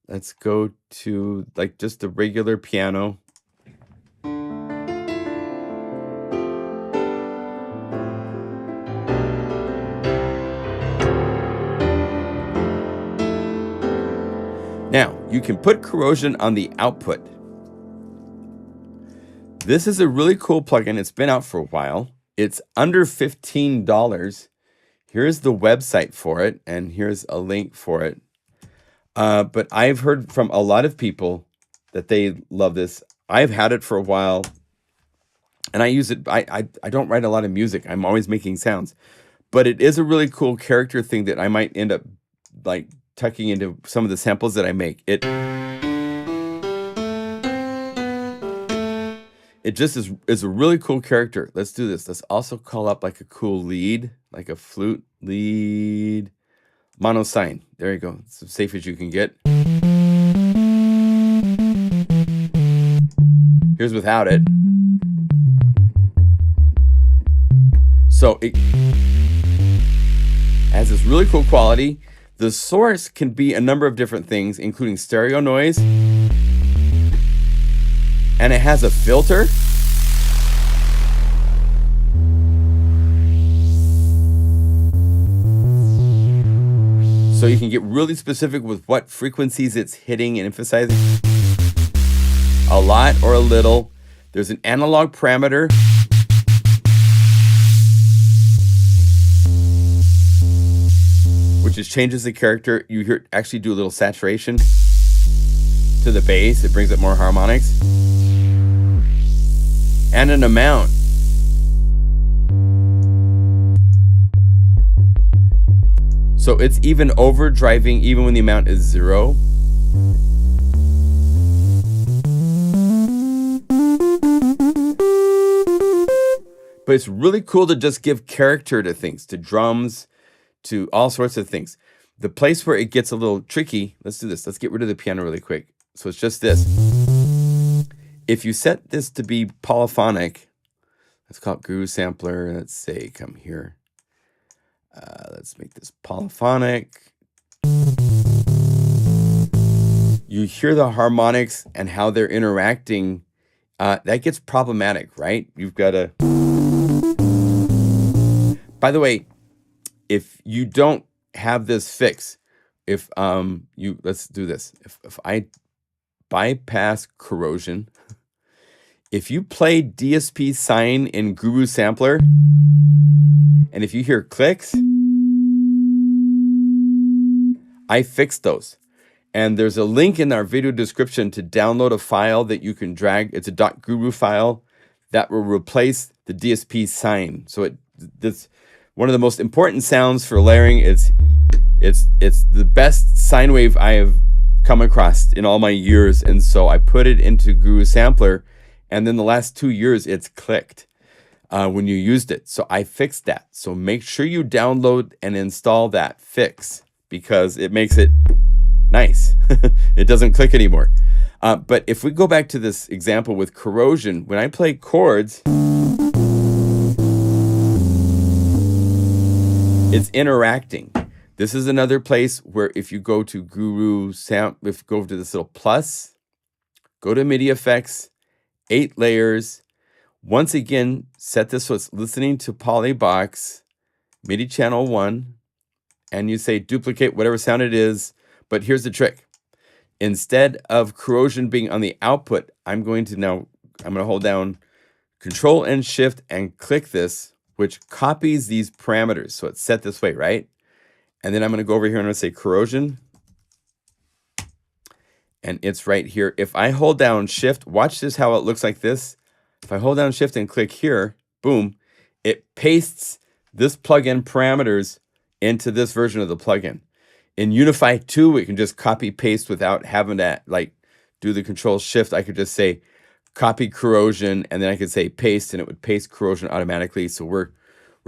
Let's go to like just the regular piano. Now, you can put Corrosion on the output. This is a really cool plugin. It's been out for a while. It's under $15. Here's the website for it, and here's a link for it. But I've heard from a lot of people that they love this. I've had it for a while, and I use it. I don't write a lot of music. I'm always making sounds. But it is a really cool character thing that I might end up like tucking into some of the samples that I make. It just is a really cool character. Let's do this. Let's also call up like a cool lead, like a flute lead. Mono sine. There you go. It's as safe as you can get. Here's without it. So it has this really cool quality. The source can be a number of different things, including stereo noise. And it has a filter. So you can get really specific with what frequencies it's hitting and emphasizing. A lot or a little. There's an analog parameter. Which just changes the character. You hear it actually do a little saturation to the bass. It brings up more harmonics. And an amount. So it's even overdriving even when the amount is 0. But it's really cool to just give character to things, to drums, to all sorts of things. The place where it gets a little tricky, let's do this. Let's get rid of the piano really quick. So it's just this. If you set this to be polyphonic, let's call it Guru Sampler. Let's say, come here. Let's make this polyphonic. You hear the harmonics and how they're interacting. That gets problematic, right? You've got to... By the way, if you don't have this fix, if let's do this. If I bypass corrosion, if you play DSP sine in Guru Sampler, and if you hear clicks, I fixed those. And there's a link in our video description to download a file that you can drag. It's a .guru file that will replace the DSP sine. So this one of the most important sounds for layering. It's the best sine wave I have come across in all my years, and so I put it into Guru Sampler, and then the last 2 years it's clicked when you used it. So I fixed that. So make sure you download and install that fix because it makes it nice. It doesn't click anymore. But if we go back to this example with corrosion, when I play chords, it's interacting. This is another place where if you go to Guru Samp, if you go to this little plus, go to MIDI effects, 8 layers. Once again, set this so it's listening to Polybox, MIDI channel 1, and you say duplicate whatever sound it is. But here's the trick. Instead of corrosion being on the output, I'm going to hold down Control and Shift and click this, which copies these parameters. So it's set this way, right? And then I'm going to go over here and I'm going to say corrosion. And it's right here. If I hold down Shift, watch this how it looks like this. If I hold down Shift and click here, boom, it pastes this plugin parameters into this version of the plugin. In Unify 2, we can just copy paste without having to do the Control Shift. I could just say copy corrosion, and then I could say paste, and it would paste corrosion automatically. So we're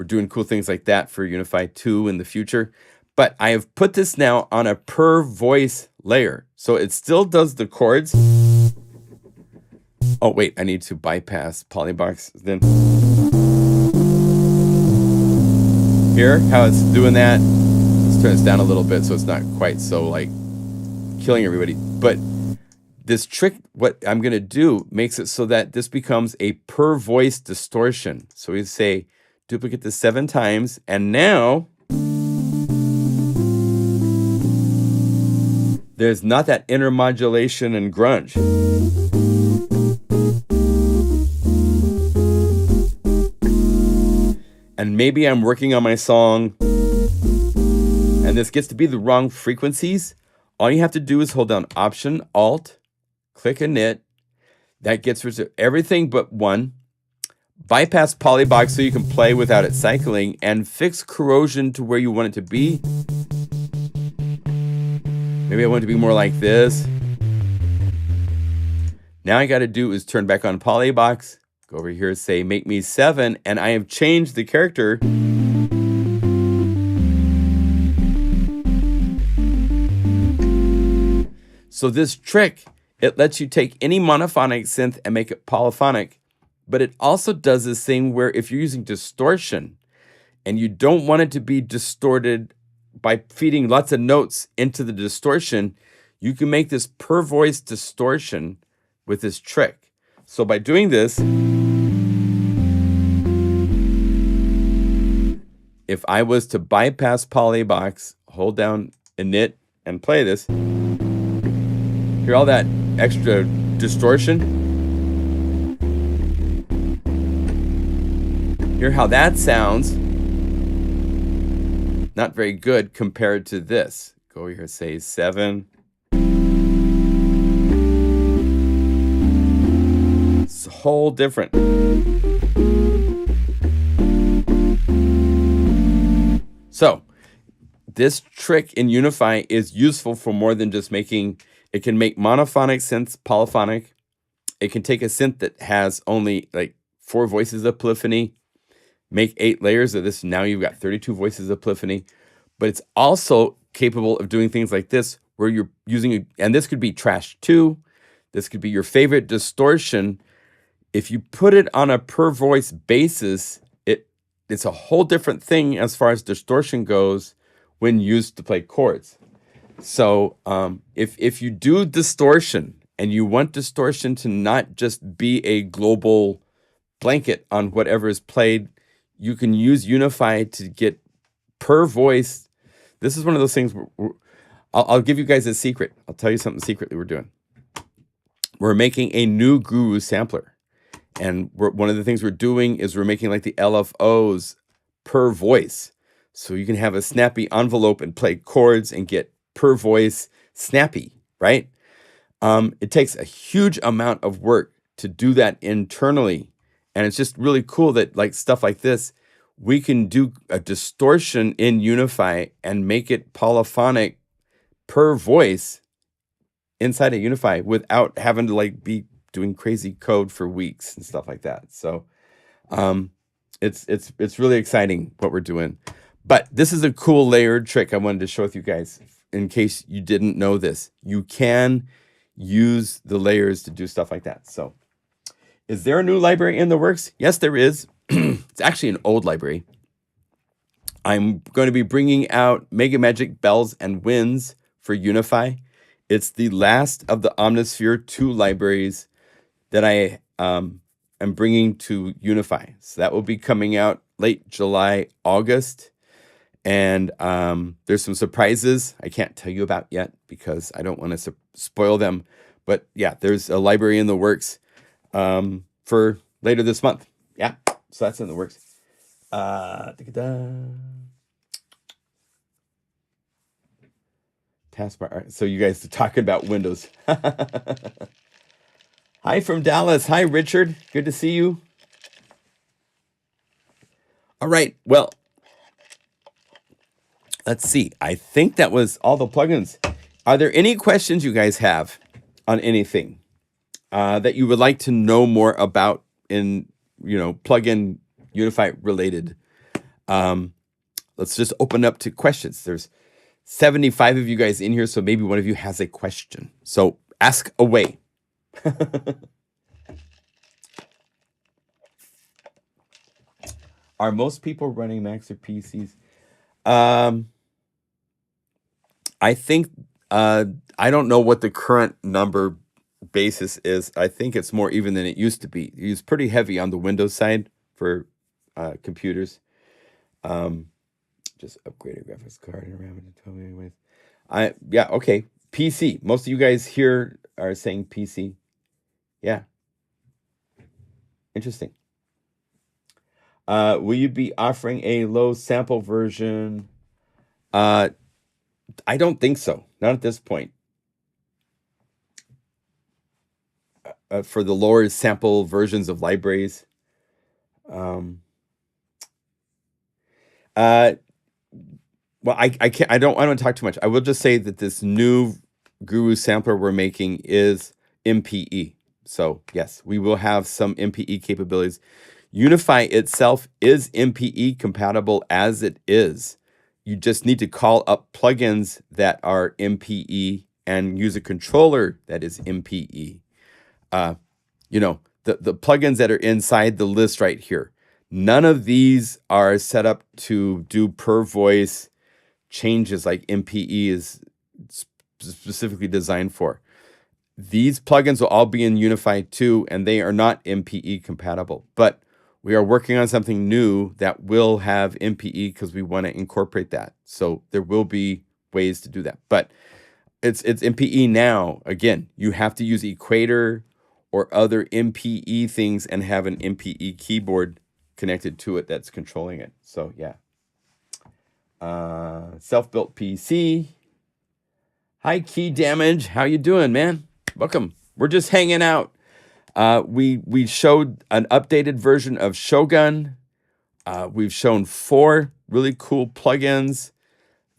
doing cool things like that for Unify 2 in the future. But I have put this now on a per voice layer. So it still does the chords. Oh, wait, I need to bypass Polybox. Then hear how it's doing that? Let's turn this down a little bit so it's not quite so like killing everybody. But this trick, what I'm going to do, makes it so that this becomes a per voice distortion. So we say duplicate this 7 times, and now there's not that intermodulation and grunge. And maybe I'm working on my song and this gets to be the wrong frequencies. All you have to do is hold down Option, Alt, click Init. That gets rid of everything but 1. Bypass Polybox so you can play without it cycling, and fix corrosion to where you want it to be. Maybe I want it to be more like this. Now I got to do is turn back on Polybox, go over here, say make me 7, and I have changed the character. So this trick, it lets you take any monophonic synth and make it polyphonic, but it also does this thing where if you're using distortion and you don't want it to be distorted by feeding lots of notes into the distortion, you can make this per voice distortion with this trick. So by doing this, if I was to bypass Polybox, hold down Init and play this, hear all that extra distortion? Hear how that sounds? Not very good compared to this. Go over here, say 7. It's a whole different. So, this trick in Unify is useful for more than just making, it can make monophonic synths polyphonic. It can take a synth that has only like 4 voices of polyphony, make 8 layers of this. Now you've got 32 voices of polyphony, but it's also capable of doing things like this where you're using, and this could be trash too. This could be your favorite distortion. If you put it on a per voice basis, it's a whole different thing as far as distortion goes when used to play chords. So if you do distortion and you want distortion to not just be a global blanket on whatever is played, you can use Unify to get per voice. This is one of those things I'll give you guys a secret. I'll tell you something secretly we're doing. We're making a new Guru sampler. And one of the things we're doing is we're making like the LFOs per voice. So you can have a snappy envelope and play chords and get per voice snappy, right? It takes a huge amount of work to do that internally. And it's just really cool that like stuff like this, we can do a distortion in Unify and make it polyphonic per voice inside of Unify without having to like be doing crazy code for weeks and stuff like that. So it's really exciting what we're doing. But this is a cool layered trick I wanted to show with you guys in case you didn't know this. You can use the layers to do stuff like that. So is there a new library in the works? Yes, there is. It's actually an old library. I'm going to be bringing out Mega Magic Bells and Winds for Unify. It's the last of the Omnisphere 2 libraries that I am bringing to Unify. So that will be coming out late July, August. And there's some surprises I can't tell you about yet because I don't want to spoil them. But yeah, there's a library in the works for later this month. Yeah, so that's in the works. Taskbar. So you guys are talking about Windows. Hi from Dallas. Hi, Richard. Good to see you. All right. Well, let's see. I think that was all the plugins. Are there any questions you guys have on anything that you would like to know more about in, plugin Unify related? Let's just open up to questions. There's 75 of you guys in here, so maybe one of you has a question. So ask away. Are most people running Macs or PCs? I think I don't know what the current number basis is. I think it's more even than it used to be. It's pretty heavy on the Windows side for computers. Just upgrade a graphics card and RAM and tell me anyways. Yeah, okay. PC. Most of you guys here are saying PC. Yeah. Interesting. Will you be offering a low sample version? I don't think so. Not at this point. For the lower sample versions of libraries. Well, I can't. I don't want to talk too much. I will just say that this new Guru sampler we're making is MPE. So yes, we will have some MPE capabilities. Unify itself is MPE compatible as it is. You just need to call up plugins that are MPE and use a controller that is MPE. The plugins that are inside the list right here, none of these are set up to do per voice changes like MPE is specifically designed for. These plugins will all be in Unify 2, and they are not MPE compatible. But we are working on something new that will have MPE because we want to incorporate that. So there will be ways to do that. But it's MPE now. Again, you have to use Equator or other MPE things and have an MPE keyboard connected to it that's controlling it. So yeah. Self-built PC. Hi, Key Damage. How you doing, man? Welcome. We're just hanging out. We showed an updated version of Shogun. We've shown 4 really cool plugins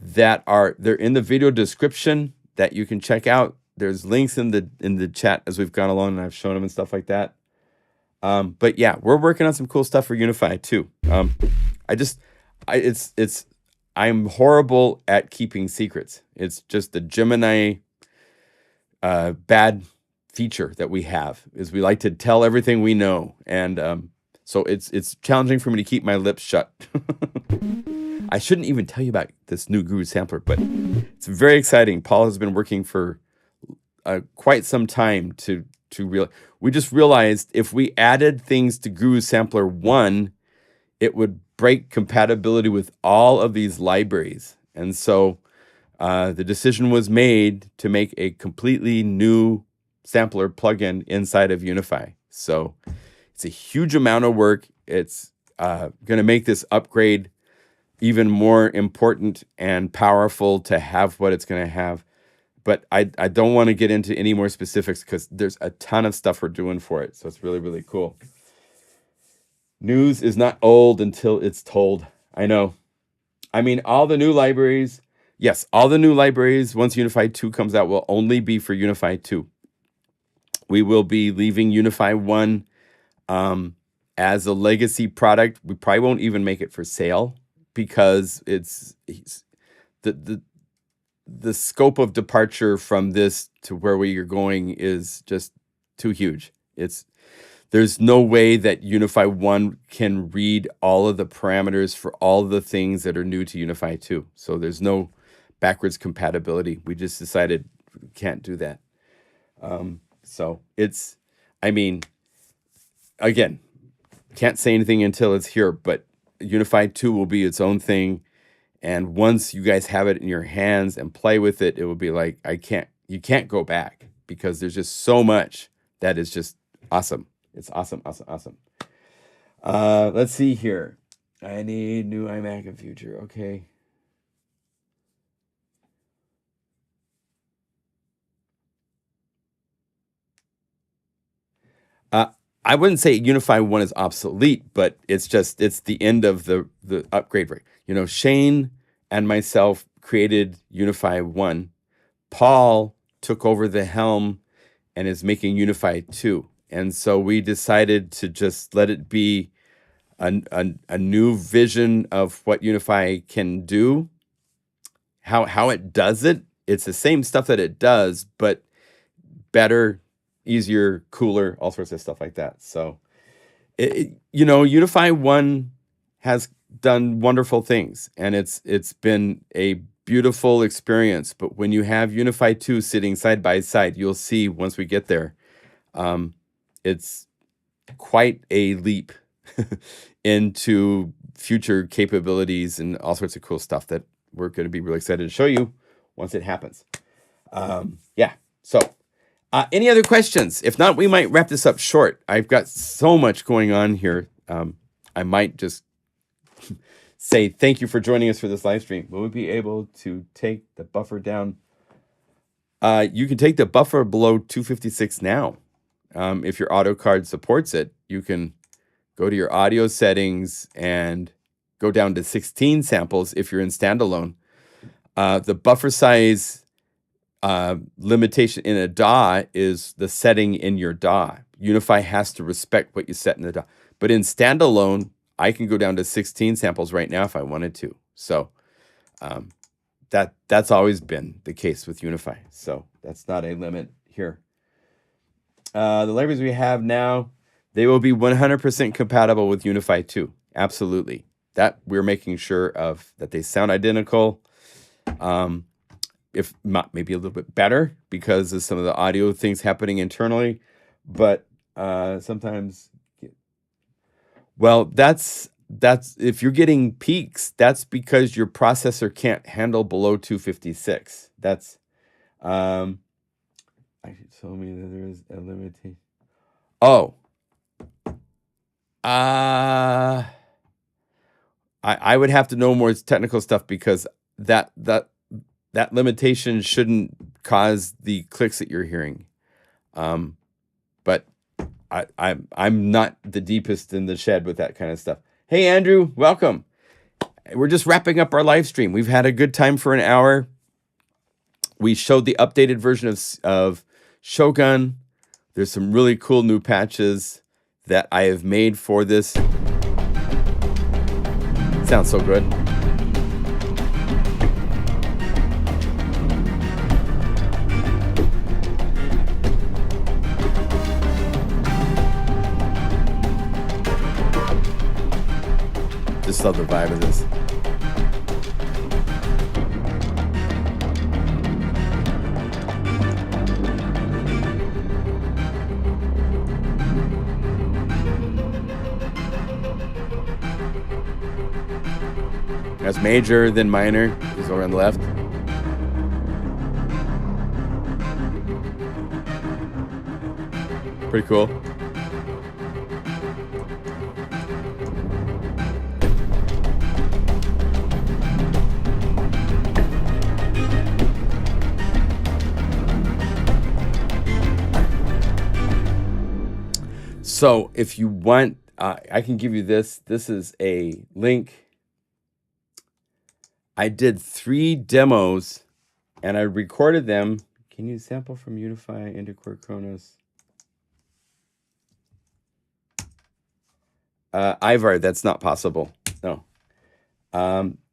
they're in the video description that you can check out. There's links in the chat as we've gone along, and I've shown them and stuff like that. But yeah, we're working on some cool stuff for Unify too. I'm horrible at keeping secrets. It's just the Gemini bad feature that we have, is we like to tell everything we know, and so it's challenging for me to keep my lips shut. I shouldn't even tell you about this new Guru sampler, but it's very exciting. Paul has been working for quite some time to we just realized if we added things to Guru Sampler 1, it would break compatibility with all of these libraries. And so the decision was made to make a completely new sampler plugin inside of Unify. So it's a huge amount of work. It's going to make this upgrade even more important and powerful to have what it's going to have. But I don't want to get into any more specifics because there's a ton of stuff we're doing for it. So it's really, really cool. News is not old until it's told. I know. I mean, all the new libraries, yes, all the new libraries, once Unify 2 comes out, will only be for Unify 2. We will be leaving Unify 1 as a legacy product. We probably won't even make it for sale because the scope of departure from this to where we are going is just too huge. There's no way that Unify 1 can read all of the parameters for all the things that are new to Unify 2. So there's no backwards compatibility. We just decided we can't do that. So I mean, again, can't say anything until it's here, but Unify 2 will be its own thing. And once you guys have it in your hands and play with it, it will be like, you can't go back because there's just so much that is just awesome. It's awesome, awesome, awesome. Let's see here. I need new iMac in future. Okay. I wouldn't say Unify 1 is obsolete, but it's the end of the upgrade rate. You know, Shane and myself created Unify 1. Paul took over the helm and is making Unify 2. And so we decided to just let it be a new vision of what Unify can do, how it does it. It's the same stuff that it does, but better, easier, cooler, all sorts of stuff like that. So, Unify 1 has done wonderful things, and it's been a beautiful experience. But when you have Unify 2 sitting side by side, you'll see once we get there, it's quite a leap into future capabilities and all sorts of cool stuff that we're going to be really excited to show you once it happens. Yeah. So, any other questions? If not, we might wrap this up short. I've got so much going on here. I might just say thank you for joining us for this live stream. Will we be able to take the buffer down? You can take the buffer below 256 now. If your audio card supports it, you can go to your audio settings and go down to 16 samples if you're in standalone. The buffer size limitation in a DAW is the setting in your DAW. Unify has to respect what you set in the DAW. But in standalone, I can go down to 16 samples right now if I wanted to. So that's always been the case with Unify. So that's not a limit here. The libraries we have now, they will be 100% compatible with Unify 2. Absolutely. That we're making sure of, that they sound identical. If not, maybe a little bit better because of some of the audio things happening internally. But sometimes, well, that's if you're getting peaks, that's because your processor can't handle below 256. That's actually told me that there is a limitation. Oh, I would have to know more technical stuff because that limitation shouldn't cause the clicks that you're hearing. But I'm not the deepest in the shed with that kind of stuff. Hey, Andrew, welcome. we're just wrapping up our live stream. We've had a good time for an hour. We showed the updated version of Shogun. There's some really cool new patches that I have made for this. Sounds so good. Just love the vibe of this. That's major, then minor. He's over on the left. Pretty cool. So if you want, I can give you this. This is a link. I did 3 demos and I recorded them. Can you sample from Unify into Kronos? Ivar, that's not possible. No.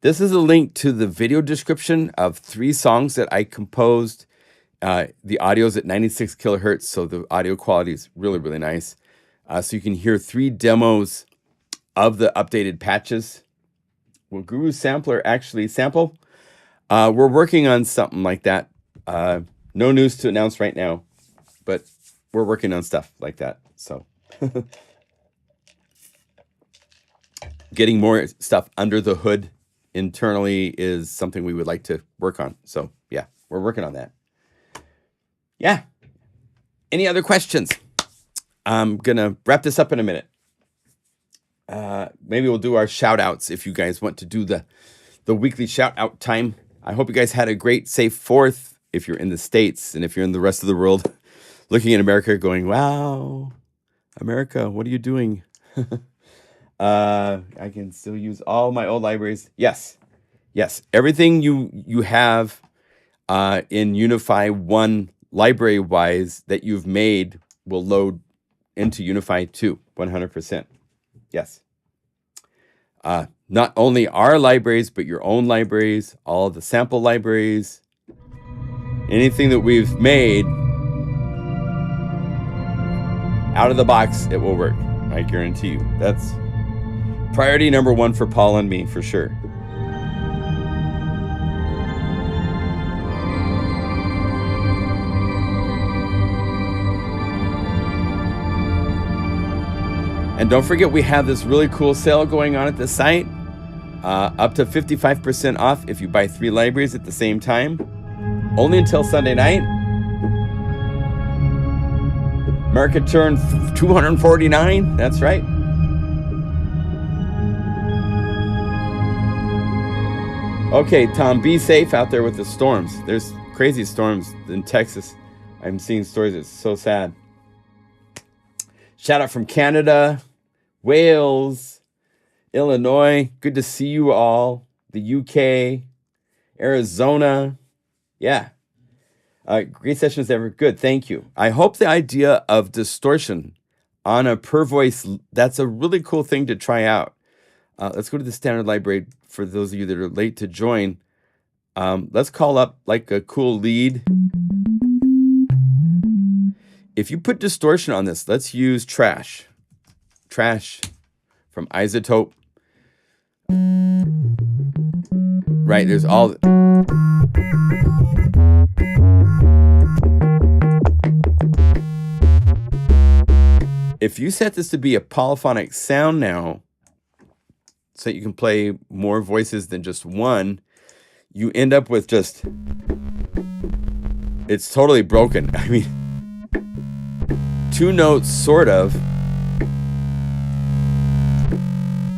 This is a link to the video description of 3 songs that I composed. The audio's at 96 kilohertz, so the audio quality is really, really nice. So you can hear 3 demos of the updated patches. Will Guru Sampler actually sample? We're working on something like that. No news to announce right now, but we're working on stuff like that. So getting more stuff under the hood internally is something we would like to work on. So yeah, we're working on that. Yeah. Any other questions? I'm going to wrap this up in a minute. Maybe we'll do our shout outs if you guys want to do the weekly shout out time. I hope you guys had a great, safe 4th if you're in the States, and if you're in the rest of the world, looking at America going, wow, America, what are you doing? I can still use all my old libraries. Yes. Yes. Everything you have in Unify 1 library wise that you've made will load into Unify 2, 100%. Yes. Not only our libraries, but your own libraries, all of the sample libraries, anything that we've made, out of the box, it will work. I guarantee you. That's priority number 1 for Paul and me, for sure. And don't forget, we have this really cool sale going on at the site. Up to 55% off if you buy 3 libraries at the same time. Only until Sunday night. America turned 249. That's right. Okay, Tom, be safe out there with the storms. There's crazy storms in Texas. I'm seeing stories. It's so sad. Shout out from Canada, Wales, Illinois. Good to see you all. The UK, Arizona. Yeah. Great sessions ever. Good. Thank you. I hope the idea of distortion on a per voice, that's a really cool thing to try out. Let's go to the standard library for those of you that are late to join. Let's call up like a cool lead. If you put distortion on this, let's use Trash. Trash from Isotope. Right, there's all... If you set this to be a polyphonic sound now, so you can play more voices than just one, you end up with just... It's totally broken. I mean... 2 notes, sort of,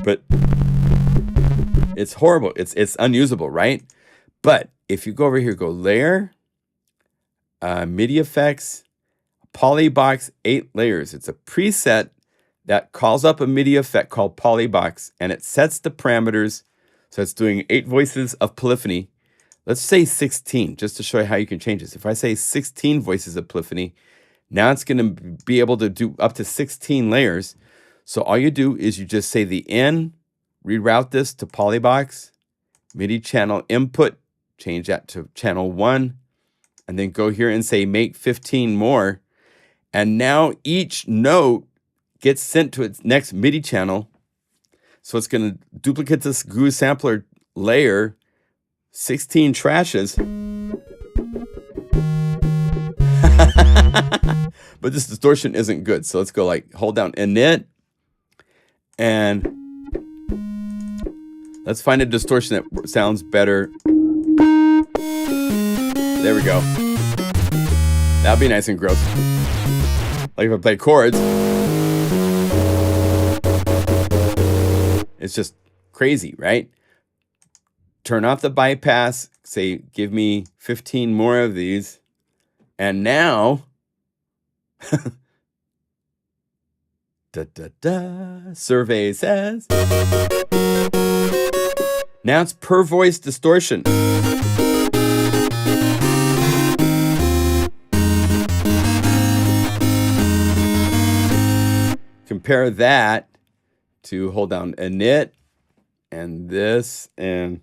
but it's horrible. It's unusable, right? But if you go over here, go Layer, MIDI Effects, Polybox 8 layers. It's a preset that calls up a MIDI effect called Polybox, and it sets the parameters So it's doing 8 voices of polyphony. Let's say 16, just to show you how you can change this. If I say 16 voices of polyphony, now it's going to be able to do up to 16 layers. So all you do is you just say the N, reroute this to polybox, MIDI channel input, change that to channel 1, and then go here and say make 15 more. And now each note gets sent to its next MIDI channel. So it's going to duplicate this GUI sampler layer, 16 trashes. But this distortion isn't good. So let's go like hold down init and let's find a distortion that sounds better. There we go. That'll be nice and gross. Like if I play chords, it's just crazy, right? Turn off the bypass, say, give me 15 more of these. And now, survey says, now it's per voice distortion. Compare that to hold down init and this, and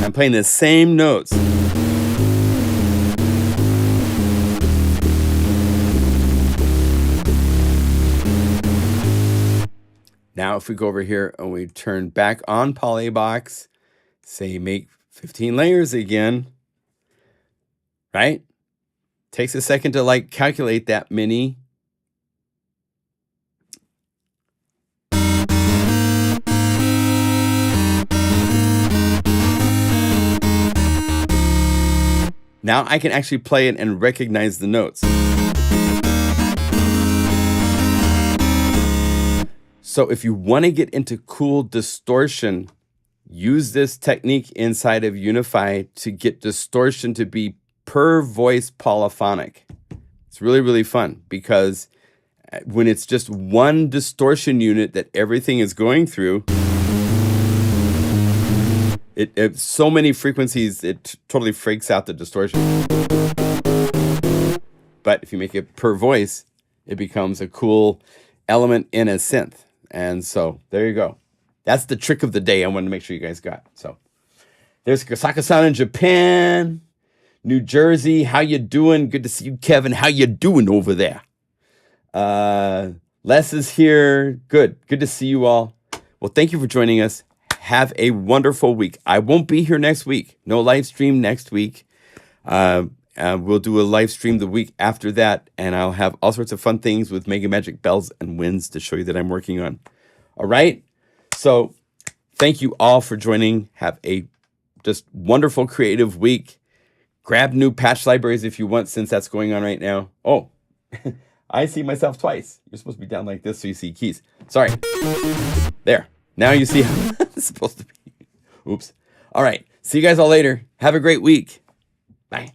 I'm playing the same notes. Now if we go over here and we turn back on polybox, say make 15 layers again, right? Takes a second to like calculate that many. Now I can actually play it and recognize the notes. So if you want to get into cool distortion, use this technique inside of Unify to get distortion to be per voice polyphonic. It's really, really fun because when it's just one distortion unit that everything is going through, it so many frequencies, it totally freaks out the distortion. But if you make it per voice, it becomes a cool element in a synth. And so there you go. That's the trick of the day I wanted to make sure you guys got. So there's Kasaka-san in Japan, New Jersey. How you doing? Good to see you, Kevin. How you doing over there? Les is here. Good to see you all. Well, thank you for joining us. Have a wonderful week. I won't be here next week. No live stream next week. We'll do a live stream the week after that, and I'll have all sorts of fun things with Mega Magic bells and winds to show you that I'm working on. All right? So thank you all for joining. Have a just wonderful creative week. Grab new patch libraries if you want, since that's going on right now. Oh, I see myself twice. You're supposed to be down like this so you see keys. Sorry. There. Now you see how it's supposed to be. Oops. All right. See you guys all later. Have a great week. Bye.